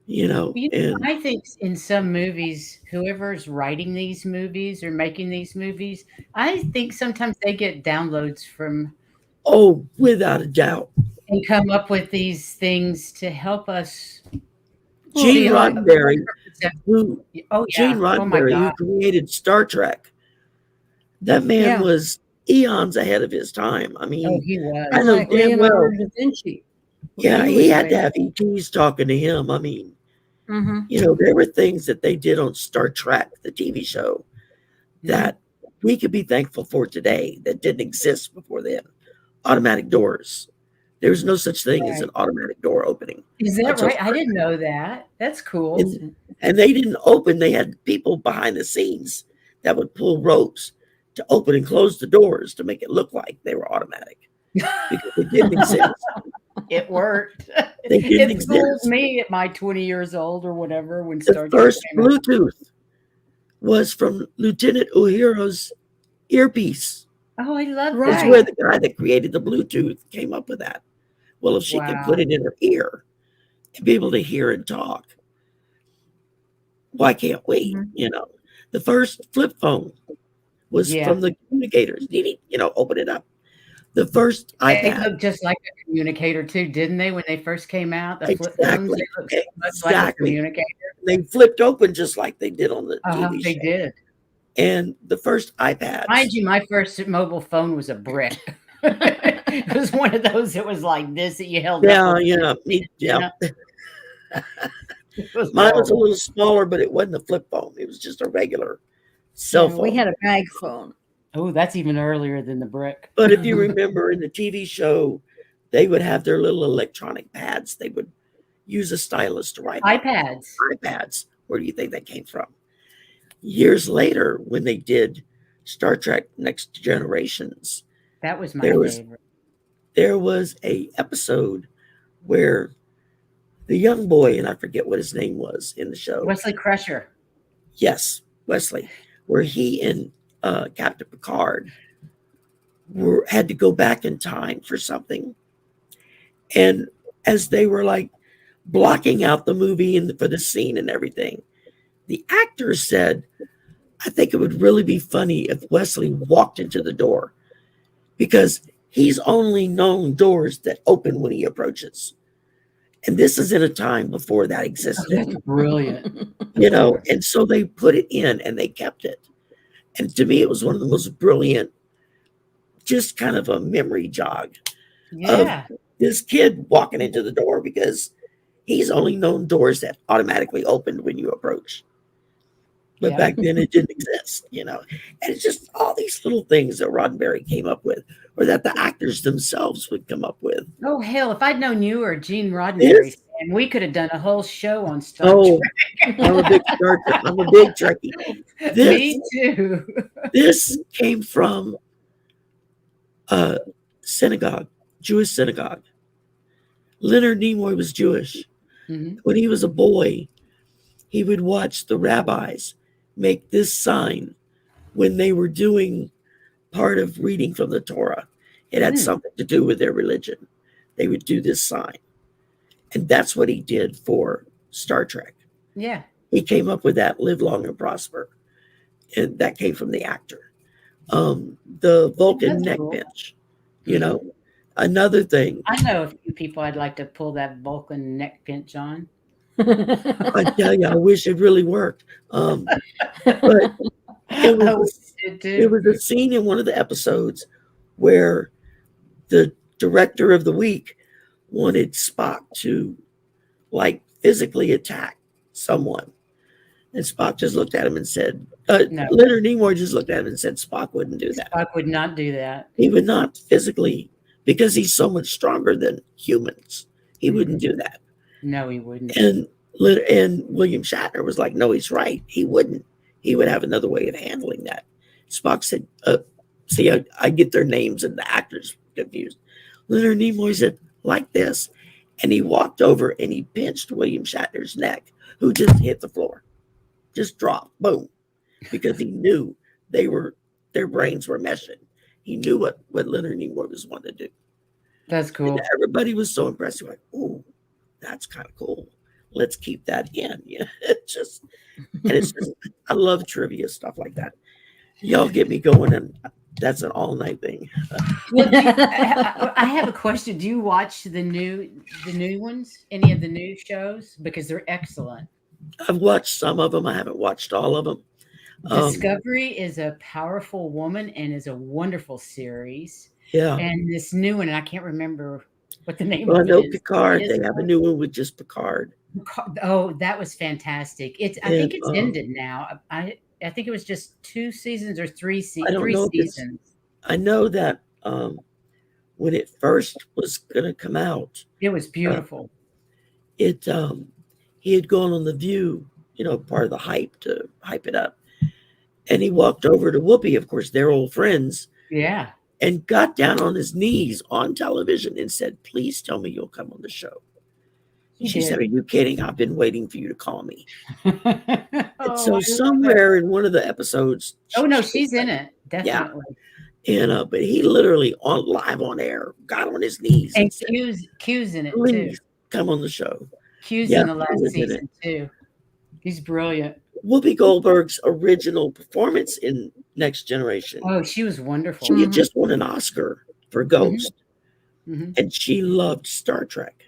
And I think in some movies, whoever's writing these movies or making these movies, I think sometimes they get downloads from without a doubt, and come up with these things to help us. Gene Roddenberry, who created Star Trek, that man was eons ahead of his time. I mean, he was. I know Like damn well. Leonardo da Vinci. Yeah, he had to have ETs talking to him. I mean, there were things that they did on Star Trek, the TV show, that we could be thankful for today that didn't exist before then. Automatic doors. There's no such thing as an automatic door opening. Is that right? I didn't know that. That's cool. And they didn't open. They had people behind the scenes that would pull ropes to open and close the doors to make it look like they were automatic because it didn't exist. It worked. They didn't It fooled me at my 20 years old or whatever when the first Bluetooth was from Lieutenant Uhiro's earpiece. Oh, I love that. That's where the guy that created the Bluetooth came up with that. Well, if she can put it in her ear and be able to hear and talk, why can't we? The first flip phone was from the communicators. Open it up. The first iPad. They looked just like a communicator too, didn't they? When they first came out, the flip phones, they looked so much like a communicator. They flipped open just like they did on the TV show. They did. And the first iPad. Mind you, my first mobile phone was a brick. It was one of those that was like this that you held up. Yeah. Mine was a little smaller, but it wasn't a flip phone. It was just a regular cell phone. We had a bag phone. Oh, that's even earlier than the brick. But if you remember in the TV show, they would have their little electronic pads. They would use a stylus to write iPads. Where do you think that came from? Years later, when they did Star Trek Next Generations, that was my favorite. There was a episode where the young boy, and I forget what his name was in the show. Wesley Crusher. Yes, Wesley, where he and Captain Picard had to go back in time for something. And as they were like blocking out the movie and for the scene and everything, the actors said, "I think it would really be funny if Wesley walked into the door because he's only known doors that open when he approaches." And this is in a time before that existed. That's brilliant. And so they put it in and they kept it. And to me, it was one of the most brilliant, just kind of a memory jog of this kid walking into the door because He's only known doors that automatically opened when you approach. But Yeah. back then it didn't exist, And it's just all these little things that Roddenberry came up with, or that the actors themselves would come up with. Oh hell! If I'd known you were Gene Roddenberry This, fan, we could have done a whole show on Star oh, Trek. I'm a big I'm a big Trekkie. Me too. This came from a synagogue, Jewish synagogue. Leonard Nimoy was Jewish. Mm-hmm. When he was a boy, he would watch the rabbis make this sign when they were doing part of reading from the Torah. It had something to do with their religion. They would do this sign. And that's what he did for Star Trek. Yeah. He came up with that, live long and prosper. And that came from the actor. The Vulcan That's neck cool. bench, Another thing. I know a few people I'd like to pull that Vulcan neck pinch on. I tell you, I wish it really worked. But it was a scene in one of the episodes where the director of the week wanted Spock to physically attack someone. And Spock just looked at him and said, No. Leonard Nimoy just looked at him and said Spock wouldn't do that. Spock would not do that. He would not physically, because he's so much stronger than humans. He wouldn't do that. No, he wouldn't. And William Shatner was like, no, he's right. He wouldn't. He would have another way of handling that. Spock said, see, I get their names and the actors confused. Leonard Nimoy said, like this. And he walked over and he pinched William Shatner's neck, who just hit the floor. Just dropped, boom. Because he knew their brains were meshing. He knew what Leonard Nimoy was wanting to do. That's cool. And everybody was so impressed. Like, oh, that's kind of cool. Let's keep that in. It's just, I love trivia stuff like that. Y'all get me going, and that's an all-night thing. Well, I have a question. Do you watch the new ones? Any of the new shows? Because they're excellent. I've watched some of them. I haven't watched all of them. Discovery is a powerful woman and is a wonderful series. Yeah. And this new one, and I can't remember what the name of it is. I know Picard. They have a new one with just Picard. Oh, that was fantastic. I think it's ended now. I think it was just 2 seasons or 3 seasons. I know that when it first was going to come out, it was beautiful. He had gone on The View, part of the hype to hype it up. And he walked over to Whoopi, of course, they're old friends. Yeah. And got down on his knees on television and said, please tell me you'll come on the show. She said, are you kidding? I've been waiting for you to call me. And so somewhere in one of the episodes. Oh, no, she's in it. Definitely. Yeah. And but he literally live on air got on his knees. And Q's in it please too. Come on the show. Q's in the last season too. He's brilliant. Whoopi Goldberg's original performance in Next Generation. Oh, she was wonderful. She had just won an Oscar for Ghost. Mm-hmm. And she loved Star Trek.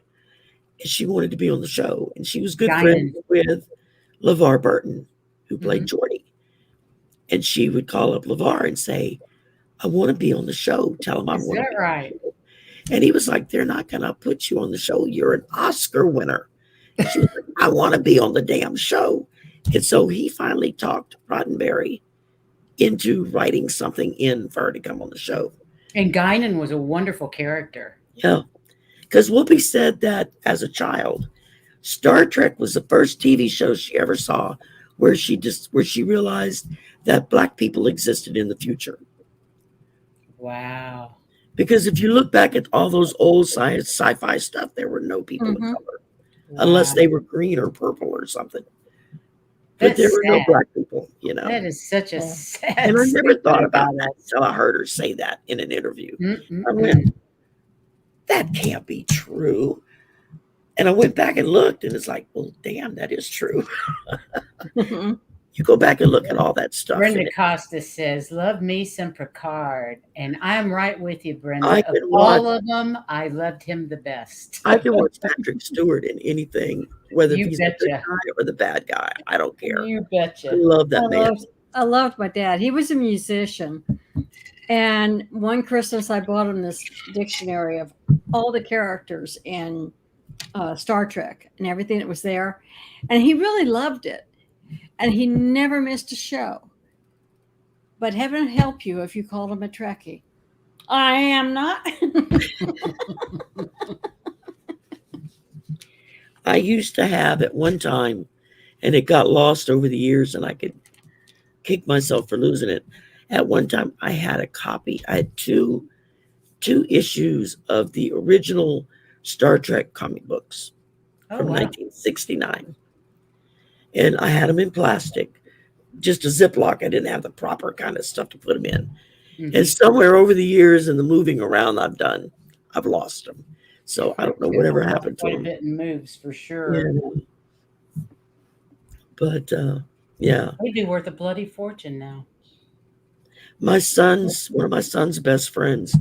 And she wanted to be on the show. And she was good friends with LeVar Burton, who played Geordi. And she would call up LeVar and say, I want to be on the show. Tell him I want to be right. on the show. And he was like, they're not going to put you on the show. You're an Oscar winner. And she was like, I want to be on the damn show. And so he finally talked Roddenberry into writing something in for her to come on the show. And Guinan was a wonderful character. Yeah. Because Whoopi said that as a child, Star Trek was the first TV show she ever saw where she realized that Black people existed in the future. Wow. Because if you look back at all those old sci-fi stuff, there were no people of color. Unless they were green or purple or something. But there were no Black people, That is such a sad. And I never thought about that until I heard her say that in an interview. I went, that can't be true. And I went back and looked, and it's like, well, damn, that is true. You go back and look at all that stuff. Brenda Costa says, love me some Picard. And I'm right with you, Brenda. Of all of them, I loved him the best. I can watch Patrick Stewart in anything, whether he's the good guy or the bad guy. I don't care. You betcha. I love that man. I loved my dad. He was a musician. And one Christmas, I bought him this dictionary of all the characters in Star Trek and everything that was there. And he really loved it. And he never missed a show. But heaven help you if you called him a Trekkie. I am not. I used to have at one time, and it got lost over the years, and I could kick myself for losing it. At one time, I had a copy. I had two issues of the original Star Trek comic books from 1969. And I had them in plastic, just a Ziploc. I didn't have the proper kind of stuff to put them in. Mhm. And somewhere over the years and the moving around I've done, I've lost them. So I don't know whatever happened to Quite a them. bit in moves for sure. Yeah. But yeah, They'd be worth a bloody fortune now. one of my son's best friends,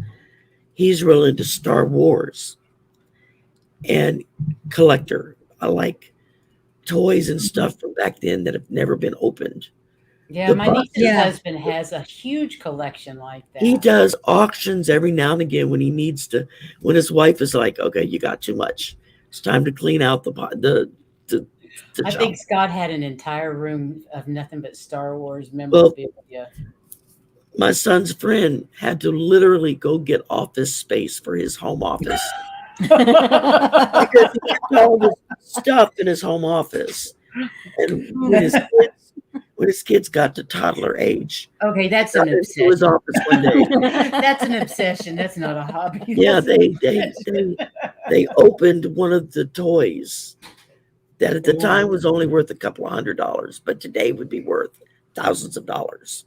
he's real into Star Wars and collector. I like toys and stuff from back then that have never been opened. Yeah, The my niece's Yeah. husband has a huge collection like that. He does auctions every now and again when he needs to, when his wife is like, okay, you got too much. It's time to clean out the I shop. think Scott had an entire room of nothing but Star Wars memorabilia. My son's friend had to literally go get office space for his home office because he kept all this stuff in his home office. And when his kids got to toddler age, Okay, that's got an into his obsession. office one day. That's an obsession. That's not a hobby. Yeah, That's an obsession. they opened one of the toys that at the time Ooh. was only worth a couple of $100, but today would be worth thousands of dollars.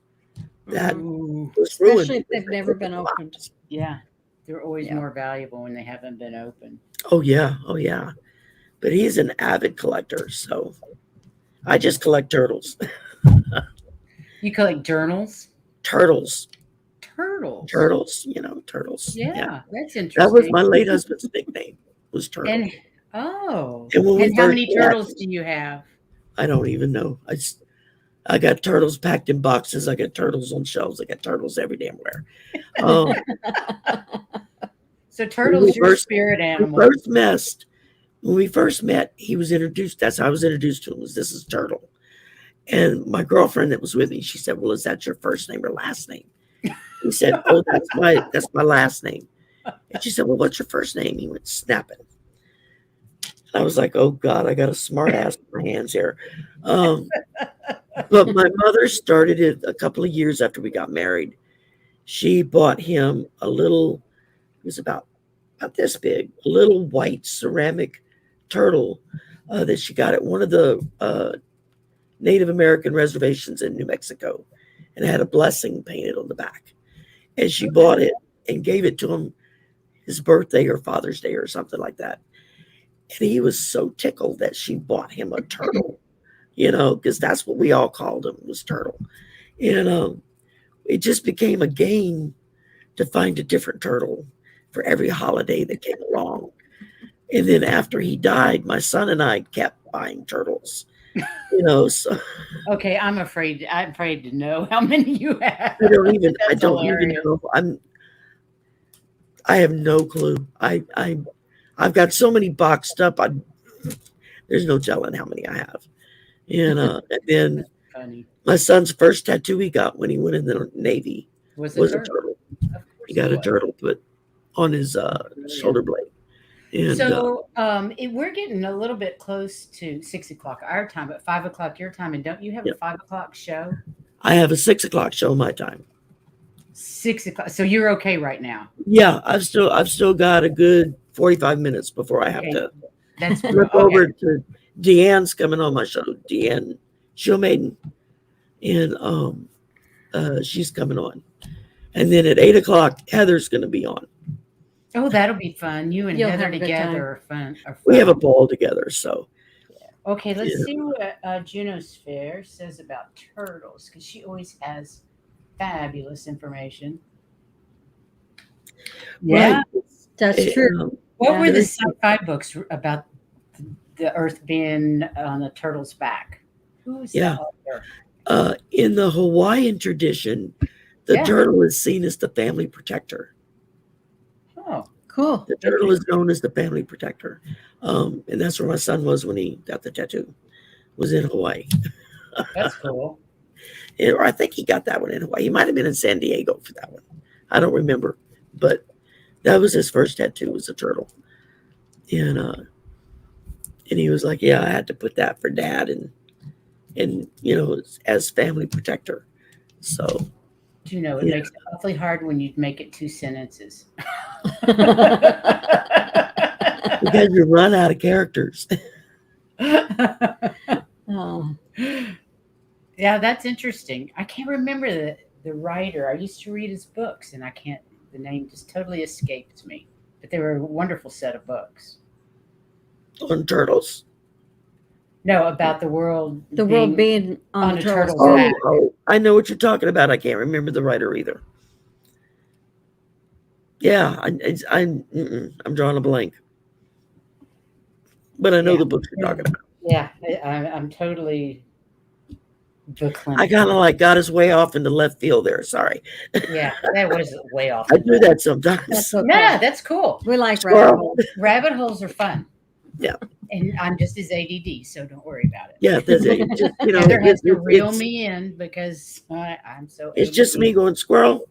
That Ooh. was ruined. Especially if they've never been opened. Yeah, they're always Yeah. more valuable when they haven't been opened. Oh yeah. But he's an avid collector, so I just collect turtles. You collect journals? Turtles. Turtles. Turtles. Yeah, that's interesting. That was my late husband's nickname, was Turtle. And And when we and how first many met- turtles do you have? I don't even know. I got turtles packed in boxes. I got turtles on shelves. I got turtles every damn where. So turtles, your first- spirit animal. When we first met, he was introduced. That's how I was introduced to him. This is Turtle. And my girlfriend that was with me, she said, "Well, is that your first name or last name?" He said, "Oh, that's my last name." And she said, "Well, what's your first name?" He went, "Snapping." I was like, "Oh God, I got a smart ass in my hands here." But my mother started it a couple of years after we got married. She bought him a little, it was about this big, a little white ceramic turtle that she got at one of the Native American reservations in New Mexico, and it had a blessing painted on the back. And she bought it and gave it to him his birthday or Father's Day or something like that. And he was so tickled that she bought him a turtle, because that's what we all called him, was Turtle. And it just became a game to find a different turtle for every holiday that came along. And then after he died, my son and I kept buying turtles. So Okay, I'm afraid to know how many you have. I don't even That's hilarious. know. I have no clue. I've got so many boxed up. There's no telling how many I have. And then Funny. my son's first tattoo he got when he went in the Navy Was was a a turtle? turtle. Of course He got it a was. turtle put on his shoulder blade. And So we're getting a little bit close to 6:00 our time, but 5:00 your time. And don't you have a 5:00 show? I have a 6:00 show my time. 6:00. So you're okay right now. Yeah, I've still got a good 45 minutes before I have Okay. to That's flip okay. over to Deanne's coming on my show. Deanne Show Maiden. And she's coming on. And then at 8:00, Heather's gonna be on. Oh, that'll be fun. You and You'll Heather have a good together are fun. We have a ball together, so Okay, let's Yeah. see what Junosphere says about turtles, because she always has fabulous information. Yeah. Right. That's true. What Yeah. were the sci-fi books about the Earth being on the turtle's back? Who's the Yeah. author? In the Hawaiian tradition, the Yeah. turtle is seen as the family protector. Oh, Cool. The turtle is known as the family protector. And that's where my son was when he got the tattoo, was in Hawaii. That's cool. Or I think he got that one in Hawaii. He might have been in San Diego for that one. I don't remember. But that was his first tattoo, was a turtle. And he was like, yeah, I had to put that for Dad and as family protector. So Do you know, it makes it awfully hard when you make it 2 sentences. because you run out of characters. Oh, Yeah, that's interesting. I can't remember the writer. I used to read his books, and the name just totally escaped me. But they were a wonderful set of books. On turtles. No, about the world. the world being on on a a turtle's turtle's back. back. Oh, I know what you're talking about. I can't remember the writer either. Yeah, I'm drawing a blank. But I know the books you're talking about. Yeah, I'm totally verklempt. I kind of like got us way off into left field there. Sorry. Yeah, that was way off. I do that sometimes. That's okay. Yeah, that's cool. We like Squirrel. rabbit holes. Rabbit holes are fun. Yeah. And I'm just as ADD, so don't worry about it. Yeah, that's it. Just, Heather has to reel it's- me in because I'm so It's just ADD. me going, squirrel.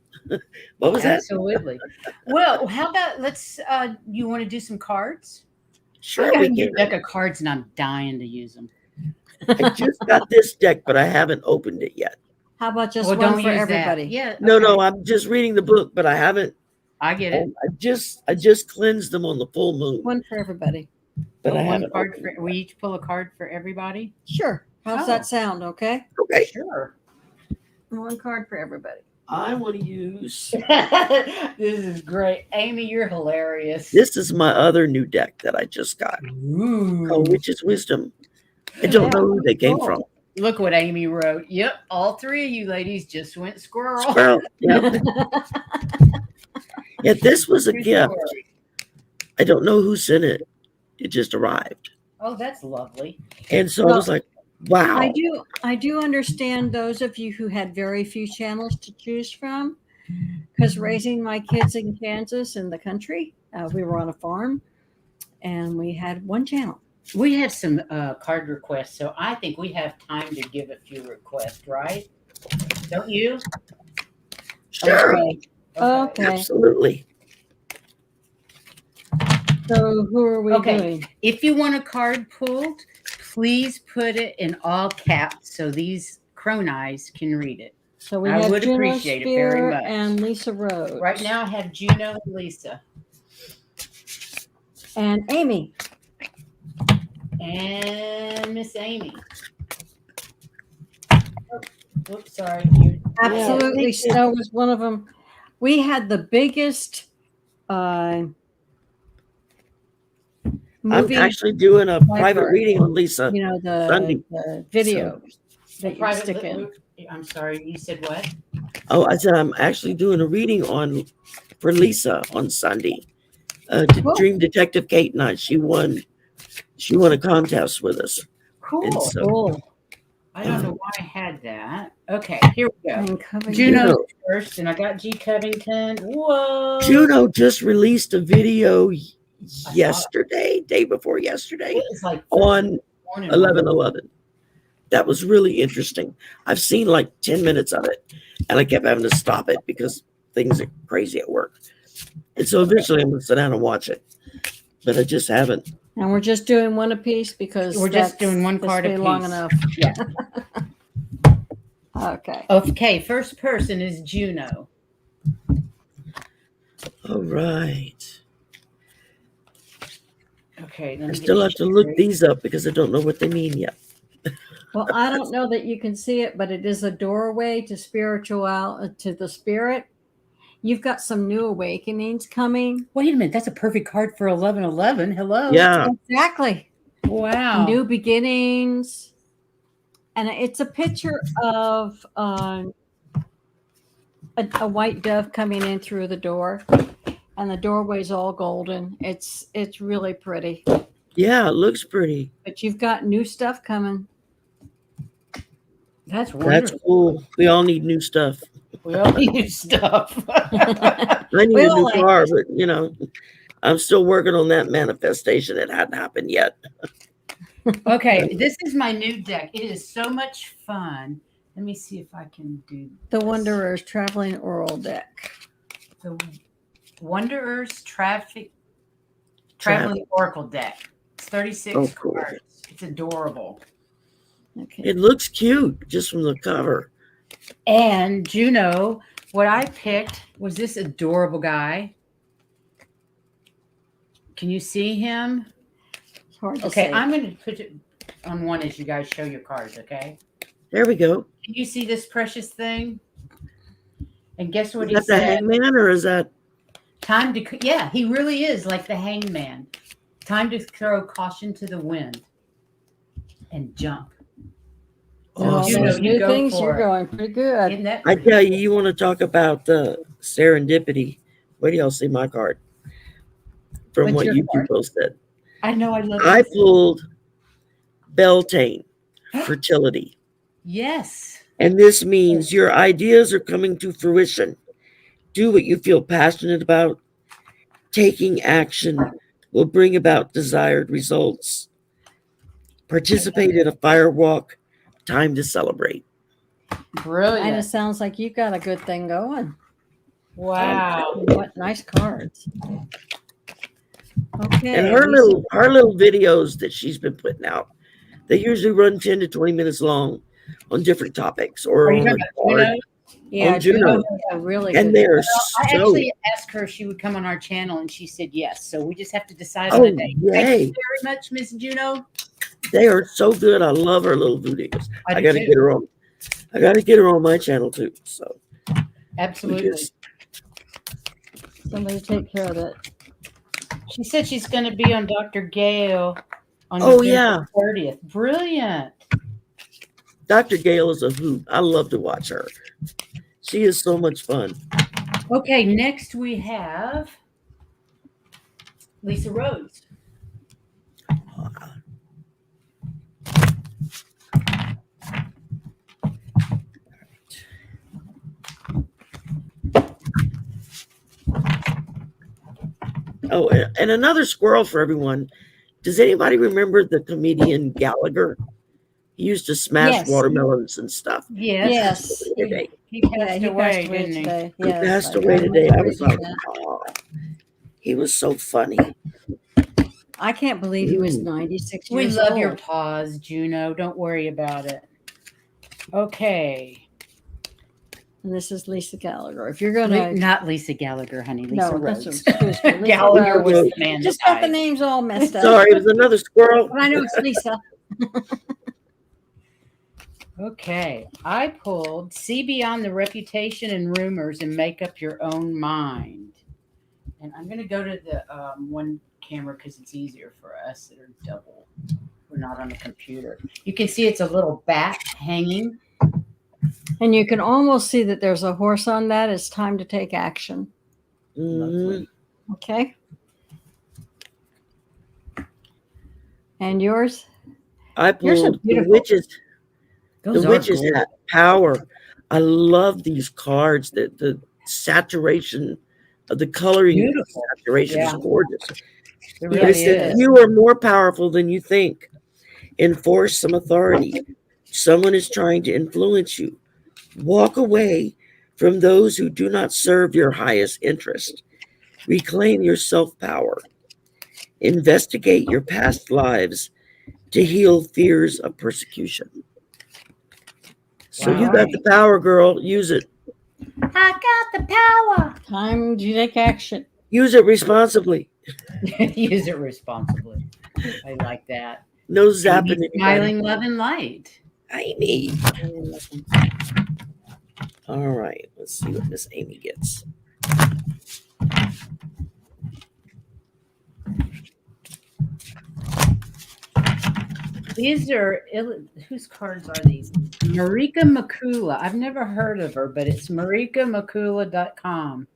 What was that? Absolutely. Well, how about you want to do some cards? Sure, I got we a new can. deck of cards and I'm dying to use them. I just got this deck, but I haven't opened it yet. How about just Well, one don't for use everybody? that. Yeah. No, okay. I'm just reading the book, but I haven't. I get it. I just cleansed them on the full moon, One for everybody. but I One haven't. card opened for, we each pull a card for everybody. Sure. How's Oh. that sound? Okay. it. Okay, Sure. One card for everybody. I want to use. This is great, Amy. You're hilarious. This is my other new deck that I just got Ooh. called Witch's Wisdom. I don't know who they came Cool. from. Look what Amy wrote. Yep, all 3 of you ladies just went squirrel. Squirrel. Yep. Yeah, this was a True gift. story. I don't know who sent it. It just arrived. Oh, that's lovely. And so I was like, wow. I do understand those of you who had very few channels to choose from, because raising my kids in Kansas in the country, we were on a farm and we had one channel. We have some card requests, so I think we have time to give a few requests, right? Don't you? Sure. Okay. Absolutely. So who are we Okay. doing? If you want a card pulled, please put it in all caps so these Crone eyes can read it. So we I have would Juno appreciate it very Spear much. and Lisa Rhodes. Right now, I have Juno and Lisa And Amy. and Miss Amy. Oh, oops, sorry. You- Absolutely. Snow was one of them. We had the biggest I'm movie, actually doing a private library. reading on Lisa. you know, Sunday. the video that you Private stick in. I'm sorry, you said what? Oh, I said I'm actually doing a reading for Lisa on Sunday. Cool. Dream Detective Kate and I. She won a contest with us. Cool. And so Cool. I don't know why I had that. Okay, here we go. And Covington. Juno first, and I got G. Covington. Whoa. Juno just released a video yesterday, day before yesterday, It was like on 11. 11/11. That was really interesting. I've seen like 10 minutes of it, and I kept having to stop it because things are crazy at work. And so eventually I'm going to sit down and watch it, but I just haven't. And we're just doing one apiece because We're just that's doing one supposed card to be long apiece. enough. Yeah. Okay. Okay, first person is Juno. All right. Okay, let I me still get have to you look straight. these up because I don't know what they mean yet. Well, I don't know that you can see it, but it is a doorway to to the spirit. You've got some new awakenings coming. Wait a minute, that's a perfect card for 11/11. Hello. Yeah. Exactly. Wow. New beginnings. And it's a picture of a white dove coming in through the door, and the doorway's all golden. It's really pretty. Yeah, it looks pretty. But you've got new stuff coming. That's That's wonderful. cool. We all need new stuff. We all need stuff. I need We a all new like car, this. but I'm still working on that manifestation. It hadn't happened yet. Okay, this is my new deck. It is so much fun. Let me see if I can do The this. Wanderer's Traveling Oral Deck. The Wanderer's Traveling Oracle deck. It's 36 cool. cards. It's adorable. Okay. It looks cute just from the cover. And Juno, what I picked was this adorable guy. Can you see him? It's hard to Okay, see. I'm going to put it on one as you guys show your cards, okay? There we go. Can you see this precious thing? And guess what Is he that the said? hangman or is that? Time to, yeah, he really is like the hangman. Time to throw caution to the wind and jump. All Awesome. those You new go things, for you're it. going pretty good. Isn't that I pretty? tell you, you want to talk about serendipity. Wait till y'all see my card from What's what your you two card? both said. I know I love I this. pulled Beltane, fertility. Yes. And this means your ideas are coming to fruition. Do what you feel passionate about. Taking action will bring about desired results. Participate in a fire walk. Time to celebrate. Brilliant. And it sounds like you've got a good thing going. Wow. What nice cards. Okay. And her little videos that she's been putting out, they usually run 10 to 20 minutes long on different topics or Are you on talking a about card. Juno? Yeah, on Juno. Juno has a really And good. they're I so, actually asked her if she would come on our channel, and she said yes. So we just have to decide on a date. Thank yay. you very much, Miss Juno. They are so good. I love her little videos. I do gotta too. get her on. I gotta get her on my channel too. So we Absolutely. just- Somebody take care of that. She said she's going to be on Dr. Gale on Oh, November 30th. Brilliant. Dr. Gale is a hoot. I love to watch her. She is so much fun. Okay, next we have Lisa Rhodes. Oh, and another squirrel for everyone. Does anybody remember the comedian Gallagher? He used to smash Yes. watermelons and stuff. Yes. Yes. Today. He passed He away, passed away didn't he? today. He Yes, passed I away today. I remember was reading like, that. oh, he was so funny. I can't believe he was 96 We years love old. your pause, Juno. Don't worry about it. Okay. And this is Lisa Gallagher. If you're gonna Not Lisa Gallagher, honey. Lisa no, Rhodes. that's excuse me, Lisa Gallagher was Rhodes. the man Just that got the died. names all messed up. Sorry, it was another squirrel. But I know it's Lisa. Okay. I pulled See Beyond the Reputation and Rumors and Make Up Your Own Mind. And I'm going to go to the one camera because it's easier for us that are double. We're not on the computer. You can see it's a little bat hanging. And you can almost see that there's a horse on that. It's time to take action. Mhm. Okay. And yours? I Yours are pulled the beautiful. witches. Those The are witches gorgeous. have power. I love these cards. The saturation of the coloring, Beautiful. saturation Yeah. is gorgeous. It But really it says is. you are more powerful than you think. Enforce some authority. Someone is trying to influence you. Walk away from those who do not serve your highest interest. Reclaim your self-power. Investigate your past lives to heal fears of persecution. So you got the power, girl. Use it. I got the power. Time to take action. Use it responsibly. Use it responsibly. I like that. No zapping Amy, anybody. smiling love and light. Amy. All right. Let's see what Miss Amy gets. These are whose cards are these? Marika Makula. I've never heard of her, but it's marikamakula.com.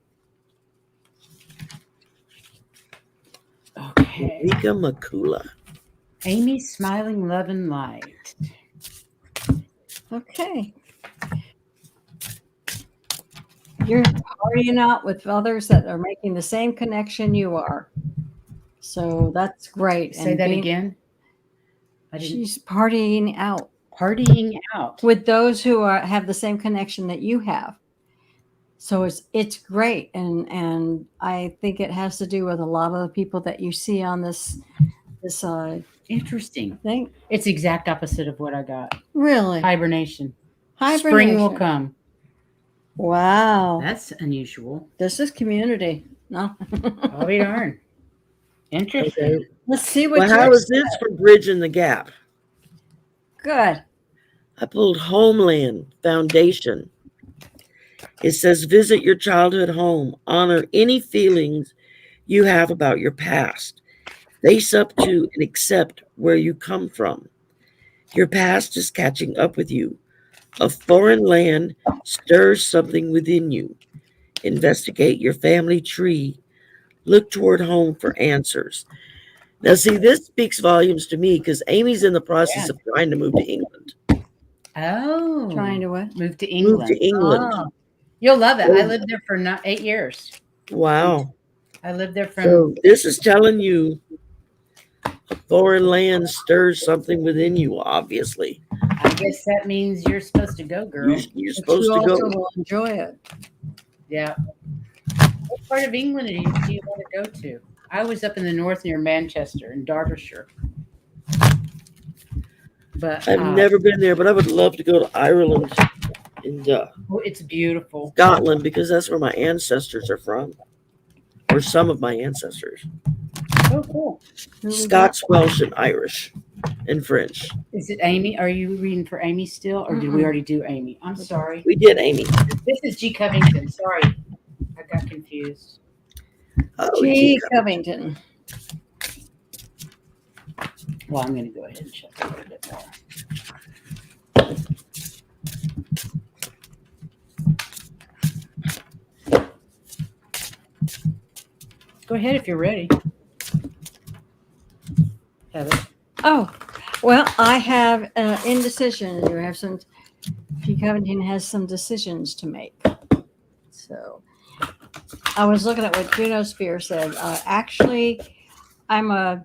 Okay. Rika Makula. Amy, smiling love and light. Okay. You're partying out with others that are making the same connection you are. So that's great. Say that again. I didn't. She's partying out Partying out. with those who have the same connection that you have. So it's great, and I think it has to do with a lot of the people that you see on this Interesting. thing. It's the exact opposite of what I got. Really, Hibernation. hibernation. Spring will come. Wow, That's unusual. this is community. No, I'll be darned. Interesting. Okay. let's see what. Well, how is this for bridging the gap? Good? I pulled Homeland Foundation. It says, visit your childhood home. Honor any feelings you have about your past. Face up to and accept where you come from. Your past is catching up with you. A foreign land stirs something within you. Investigate your family tree. Look toward home for answers. Now, see, this speaks volumes to me because Amy's in the process of trying to move to England. Oh. Trying to what? Move to England. Move to England. Oh. You'll love it. I lived there for 8 years. Wow. I lived there from. So this is telling you a foreign land stirs something within you, obviously. I guess that means you're supposed to go, girl. You're But supposed you to also go. will enjoy it. Yeah. What part of England do you want to go to? I was up in the north near Manchester in Derbyshire. But I've never been there, but I would love to go to Ireland and it's beautiful. Scotland because that's where my ancestors are from, or some of my ancestors. Oh, cool. Who we got? Scots, Welsh, and Irish, and French. Is it Amy? Are you reading for Amy still, or did we already do Amy? I'm sorry. We did, Amy. This is G. Covington. Sorry, I got confused. Oh, G. gee. Covington. Well, I'm going to go ahead and check a little bit more. Go ahead if you're ready. Heather. Oh, well, I have indecision. You have some. G. Covington has some decisions to make. So, I was looking at what Juno Spear said. Actually, I'm a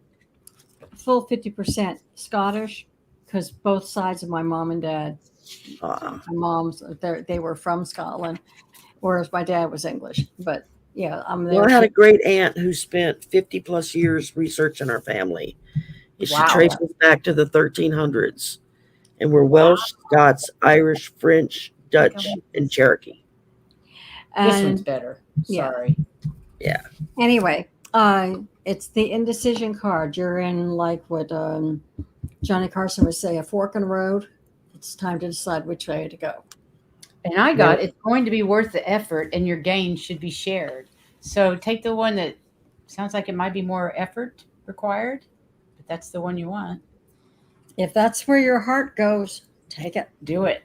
full 50% Scottish because both sides of my mom and dad. My mom's they were from Scotland, whereas my dad was English. But yeah, I'm there. Well, I had a great aunt who spent 50 plus years researching our family. She Wow. traces back to the 1300s. And we're Welsh, Scots, Irish, French, Dutch, and Cherokee. This one's And better. yeah. Sorry. anyway, it's the indecision card. You're in like what Johnny Carson would say, a fork in the road. It's time to decide which way to go. And I got it's going to be worth the effort, and your gains should be shared. So take the one that sounds like it might be more effort required, but that's the one you want. If that's where your heart goes, take it. Do it.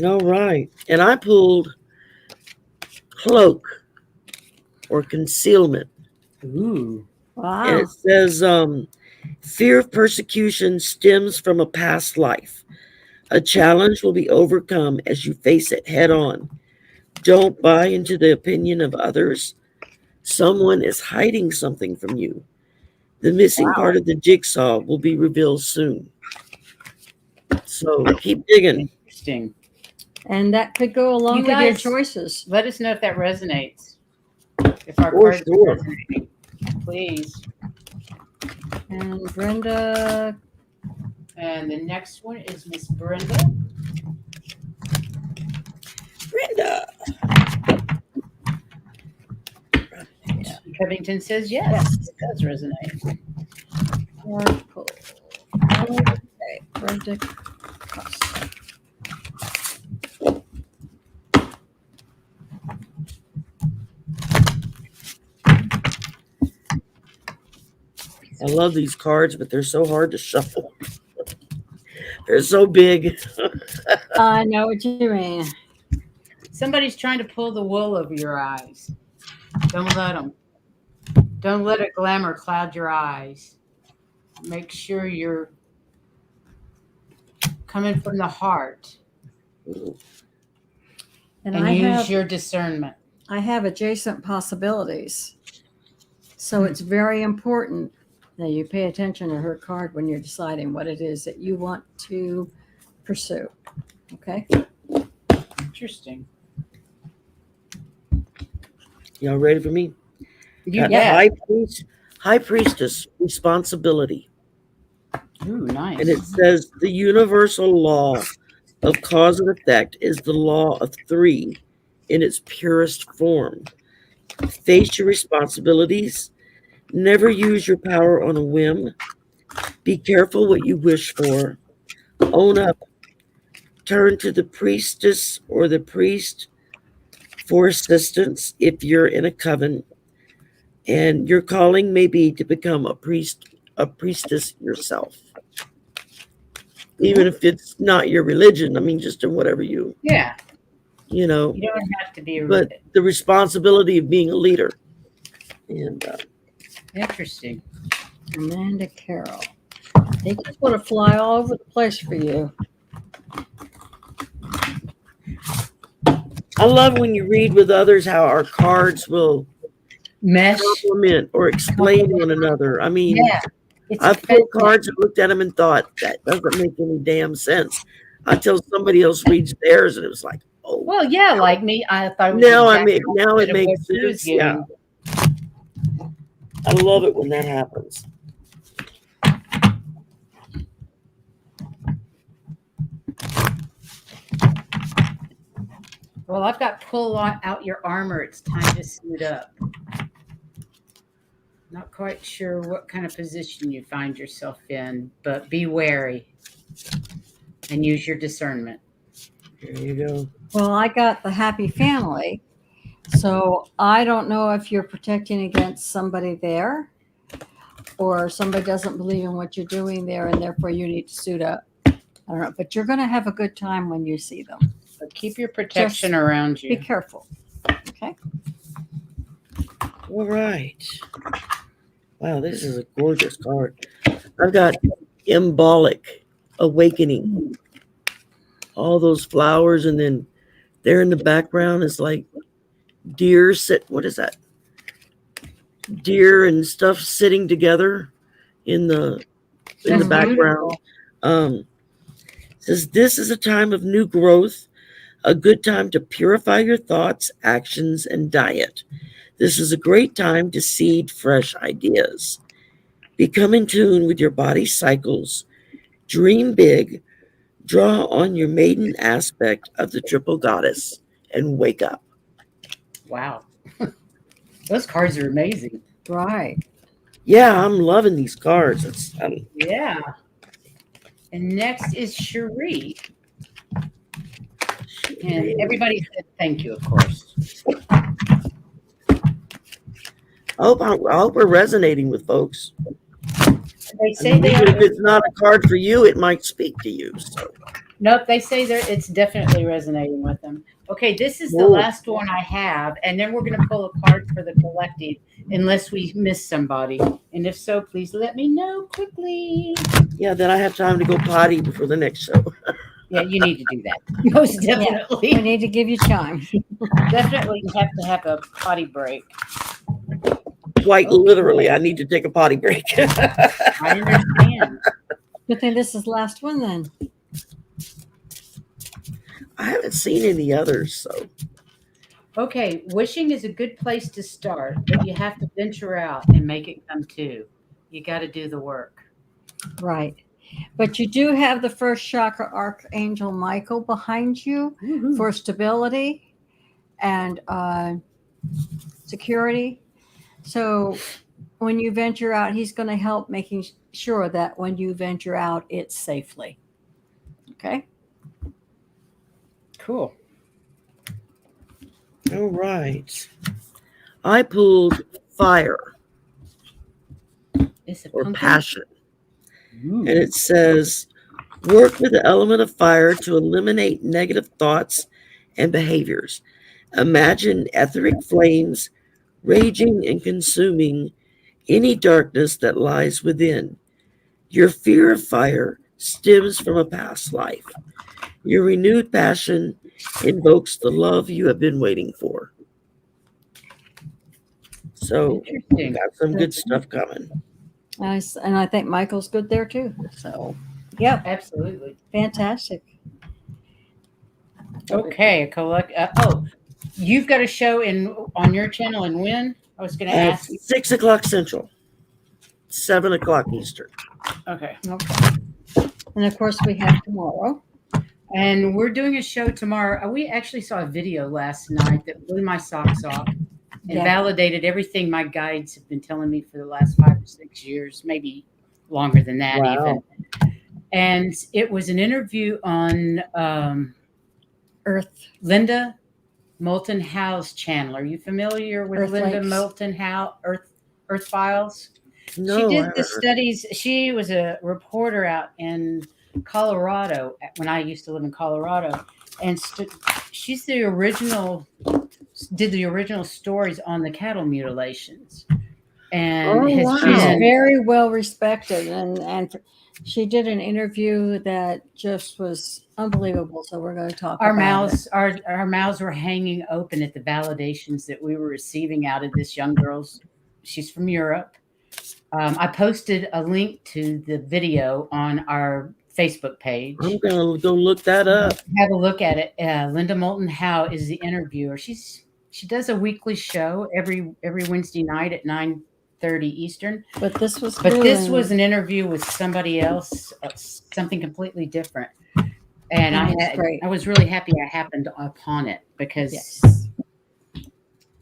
All right. And I pulled cloak or concealment. Ooh. Wow. And it says, fear of persecution stems from a past life. A challenge will be overcome as you face it head on. Don't buy into the opinion of others. Someone is hiding something from you. The missing part of the jigsaw will be revealed soon. So keep digging. Interesting. And that could go along You with your guys- choices. Let us know if that resonates. If our For cards sure. are resonating. Please. And Brenda, And the next one is Miss Brenda. Brenda. Covington says yes. It does resonate. Oracle. Okay, Brenda Costa. I love these cards, but they're so hard to shuffle. They're so big. I know what you mean. Somebody's trying to pull the wool over your eyes. Don't let them. Don't let a glamour cloud your eyes. Make sure you're coming from the heart And and I use have your discernment. adjacent possibilities. So it's very important that you pay attention to her card when you're deciding what it is that you want to pursue. Okay? Interesting. Y'all ready for me? You Got bet. High Priestess, responsibility. Ooh, nice. And it says the universal law of cause and effect is the law of three in its purest form. Face your responsibilities. Never use your power on a whim. Be careful what you wish for. Own up. Turn to the priestess or the priest for assistance if you're in a coven. And your calling may be to become a priestess yourself. Even if it's not your religion, I mean, just in whatever you Yeah. You know, You don't have to be but the responsibility of being a leader. And interesting. Amanda Carroll. They just want to fly all over the place for you. I love when you read with others how our cards will Mesh. complement or explain one another. I mean, Yeah. I've pulled cards and looked at them and thought, that doesn't make any damn sense until somebody else reads theirs and it was like, oh. Well, yeah, like me, I thought it was Now exactly it makes sense. Yeah. I love it when that happens. Well, I've got pull out your armor. It's time to suit up. Not quite sure what kind of position you find yourself in, but be wary and use your discernment. There you go. Well, I got the happy family. So I don't know if you're protecting against somebody there or somebody doesn't believe in what you're doing there and therefore you need to suit up. I don't know, but you're going to have a good time when you see them. But keep your protection around you. Be careful. Okay. All right. Wow, this is a gorgeous card. I've got Embolic, Awakening. All those flowers, and then there in the background is like deer what is that? Deer and stuff sitting together in the background. Says this is a time of new growth, a good time to purify your thoughts, actions, and diet. This is a great time to seed fresh ideas. Become in tune with your body's cycles. Dream big. Draw on your maiden aspect of the triple goddess and wake up. Wow. Those cards are amazing. Right. Yeah, I'm loving these cards. Yeah. And next is Shari. And everybody said thank you, of course. I hope we're resonating with folks. They say if it's not a card for you, it might speak to you. So. Nope, they say it's definitely resonating with them. Okay, this is the last one I have, and then we're going to pull a card for the collective, unless we miss somebody. And if so, please let me know quickly. Yeah, then I have time to go potty before the next show. Yeah, you need to do that. Most definitely. Yeah, we need to give you time. Definitely have to have a potty break. Quite literally, I need to take a potty break. I understand. Good thing this is the last one then. I haven't seen any others, so. Okay, wishing is a good place to start, but you have to venture out and make it come true. You got to do the work. Right. But you do have the first chakra archangel Michael behind you for stability and security. So when you venture out, he's going to help making sure that when you venture out, it's safely. Okay? Cool. All right. I pulled fire or passion. And it says, work with the element of fire to eliminate negative thoughts and behaviors. Imagine etheric flames raging and consuming any darkness that lies within. Your fear of fire stems from a past life. Your renewed passion invokes the love you have been waiting for. So we Interesting. got some good stuff coming. Nice. And I think Michael's good there too. So, yep, Absolutely. fantastic. Okay, collect. You've got a show on your channel, and when? I was going to ask. 6 o'clock Central, 7 o'clock Eastern. Okay. Okay. And of course, we have tomorrow. And we're doing a show tomorrow. We actually saw a video last night that blew my socks off and Yeah. validated everything my guides have been telling me for the last 5 or 6 years, maybe longer than that Wow. even. And it was an interview on Earth. Linda Moulton Howe's channel. Are you familiar with Earth Linda Lakes. Moulton Howe, Earth Files? No, She I did haven't the heard. studies. She was a reporter out in Colorado when I used to live in Colorado, and she's the original. Did the original stories on the cattle mutilations, and Oh, has wow. She's been very well respected, and she did an interview that just was unbelievable. So we're going to talk our about mouths. Our mouths were hanging open at the validations that we were receiving out of this young girl's. She's from Europe. I posted a link to the video on our Facebook page. I'm gonna go look that up. Have a look at it. Linda Moulton Howe is the interviewer. She does a weekly show every Wednesday night at 9:30 Eastern. it. But this was This was an interview with somebody else, something completely different. And It was great. I was really happy I happened upon it because Yes.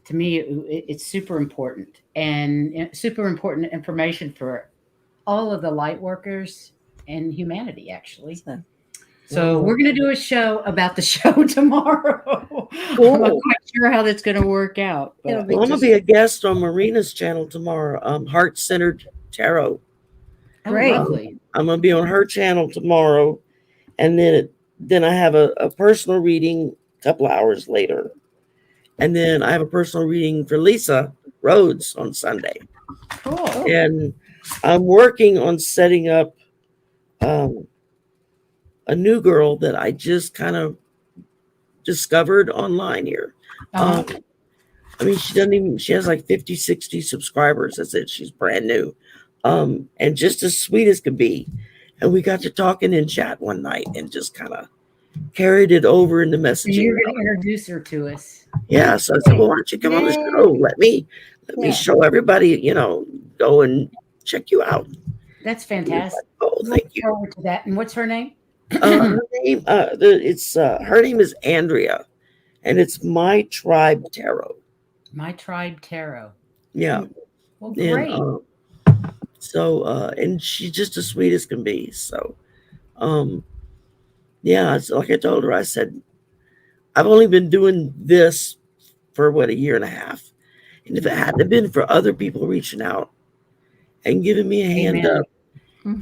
to me it's super important and super important information for all of the light workers and humanity, actually. So we're going to do a show about the show tomorrow. Cool. I'm not quite sure how that's going to work out. It'll But be Well, I'm gonna be a guest on Marina's channel tomorrow. Heart-centered tarot. Great. Lovely. I'm gonna be on her channel tomorrow, and then I have a personal reading a couple hours later, and then I have a personal reading for Lisa Rhodes on Sunday. Cool. And I'm working on setting up a new girl that I just kind of discovered online here. Uh-huh. I mean, she has like 50, 60 subscribers. That's it. She's brand new. And just as sweet as could be. And we got to talking in chat one night and just kind of carried it over in the So messaging. you're going to introduce her to us. Yeah. So I said, well, why don't you come on the show? Let me Yeah. show everybody, go and check you out. That's fantastic. Oh, thank you. Look forward to that. And what's her name? Her name, her name is Andrea, and it's My Tribe Tarot. My Tribe Tarot. Yeah. Well, great. And she's just as sweet as can be. So, yeah, it's like I told her, I said, I've only been doing this for a year and a half. And if it hadn't been for other people reaching out and giving me a hand Amen. up,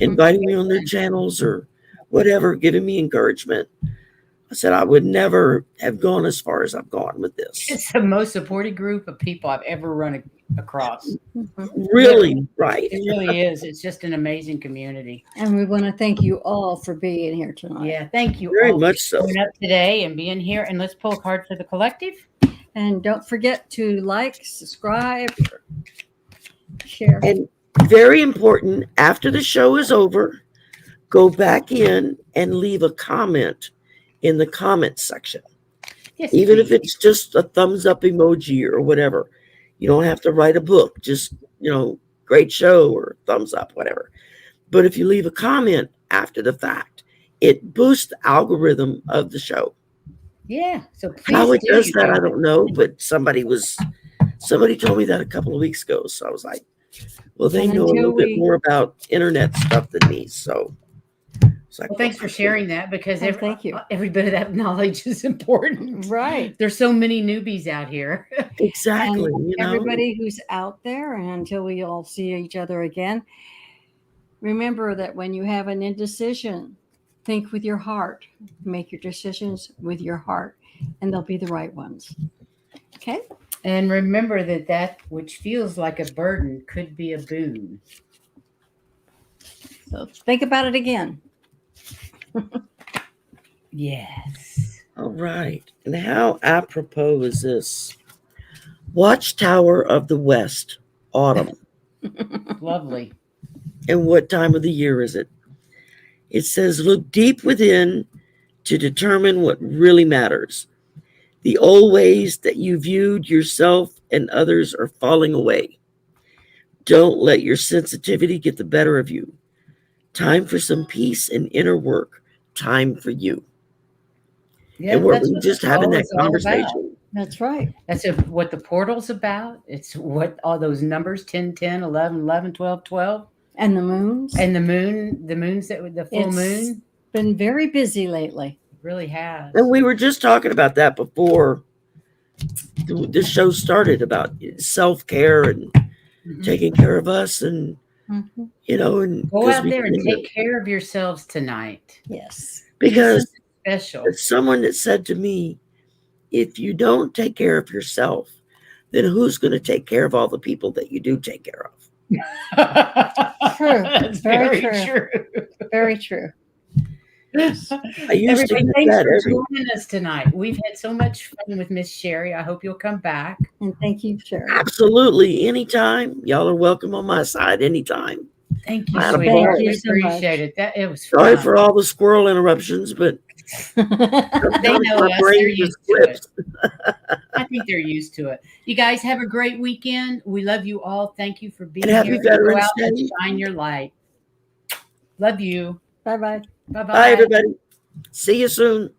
inviting me on their channels or whatever, giving me encouragement, I said, I would never have gone as far as I've gone with this. It's the most supportive group of people I've ever run across. Really, right. It really is. It's just an amazing community. And we want to thank you all for being here tonight. Yeah, thank you Very all much for so. coming up today and being here. And let's pull a card for the collective. And don't forget to like, subscribe, share. And very important, after the show is over, go back in and leave a comment in the comment section. Yes, Even if please. it's just a thumbs up emoji or whatever. You don't have to write a book, just, great show or thumbs up, whatever. But if you leave a comment after the fact, it boosts the algorithm of the show. Yeah. So please How it do does you that, I guys. don't know, but somebody told me that a couple of weeks ago. So I was like, well, they And know a until little bit we- more about internet stuff than me. So it's like, Well, thanks for sharing that because Oh, thank you. every bit of that knowledge is important. Right. There's so many newbies out here. Exactly. And everybody who's out there, and until we all see each other again, remember that when you have an indecision, think with your heart. Make your decisions with your heart, and they'll be the right ones. Okay? And remember that which feels like a burden could be a boon. So think about it again. Yes. All right. And how apropos is this? Watchtower of the West, autumn. Lovely. And what time of the year is it? It says, look deep within to determine what really matters. The old ways that you viewed yourself and others are falling away. Don't let your sensitivity get the better of you. Time for some peace and inner work. Time for you. Yeah, And we're that's what just the having fall that is all about. conversation. That's right. That's what the portal's about. It's what all those numbers 10, 10, 11, 11, 12, 12. And the moons. And the moons that the full It's moon been very busy lately. really has. And we were just talking about that before the show started, about self-care and taking care of us, and Mhm. and Go out there and take care of yourselves tonight. Yes. because Do something special. it's someone that said to me, if you don't take care of yourself, then who's going to take care of all the people that you do take care of? True. That's Very very true. true. Very true. I used Everybody, to get thanks that for every joining us tonight. We've had so much fun with Miss Shari. I hope you'll come back. And thank you, Shari. absolutely anytime. Y'all are welcome on my side anytime. Thank you, I had a sweetheart. ball. Thank you We so appreciate much. it. That it was Sorry fun. for all the squirrel interruptions, but They sometimes know my us. brain They're just used to it. flips. I think they're used to it. You guys have a great weekend. We love you all. Thank you for being And happy here. Go Veterans out and Day. shine your light. Love you. Bye-bye. Bye-bye. Bye, everybody. See you soon.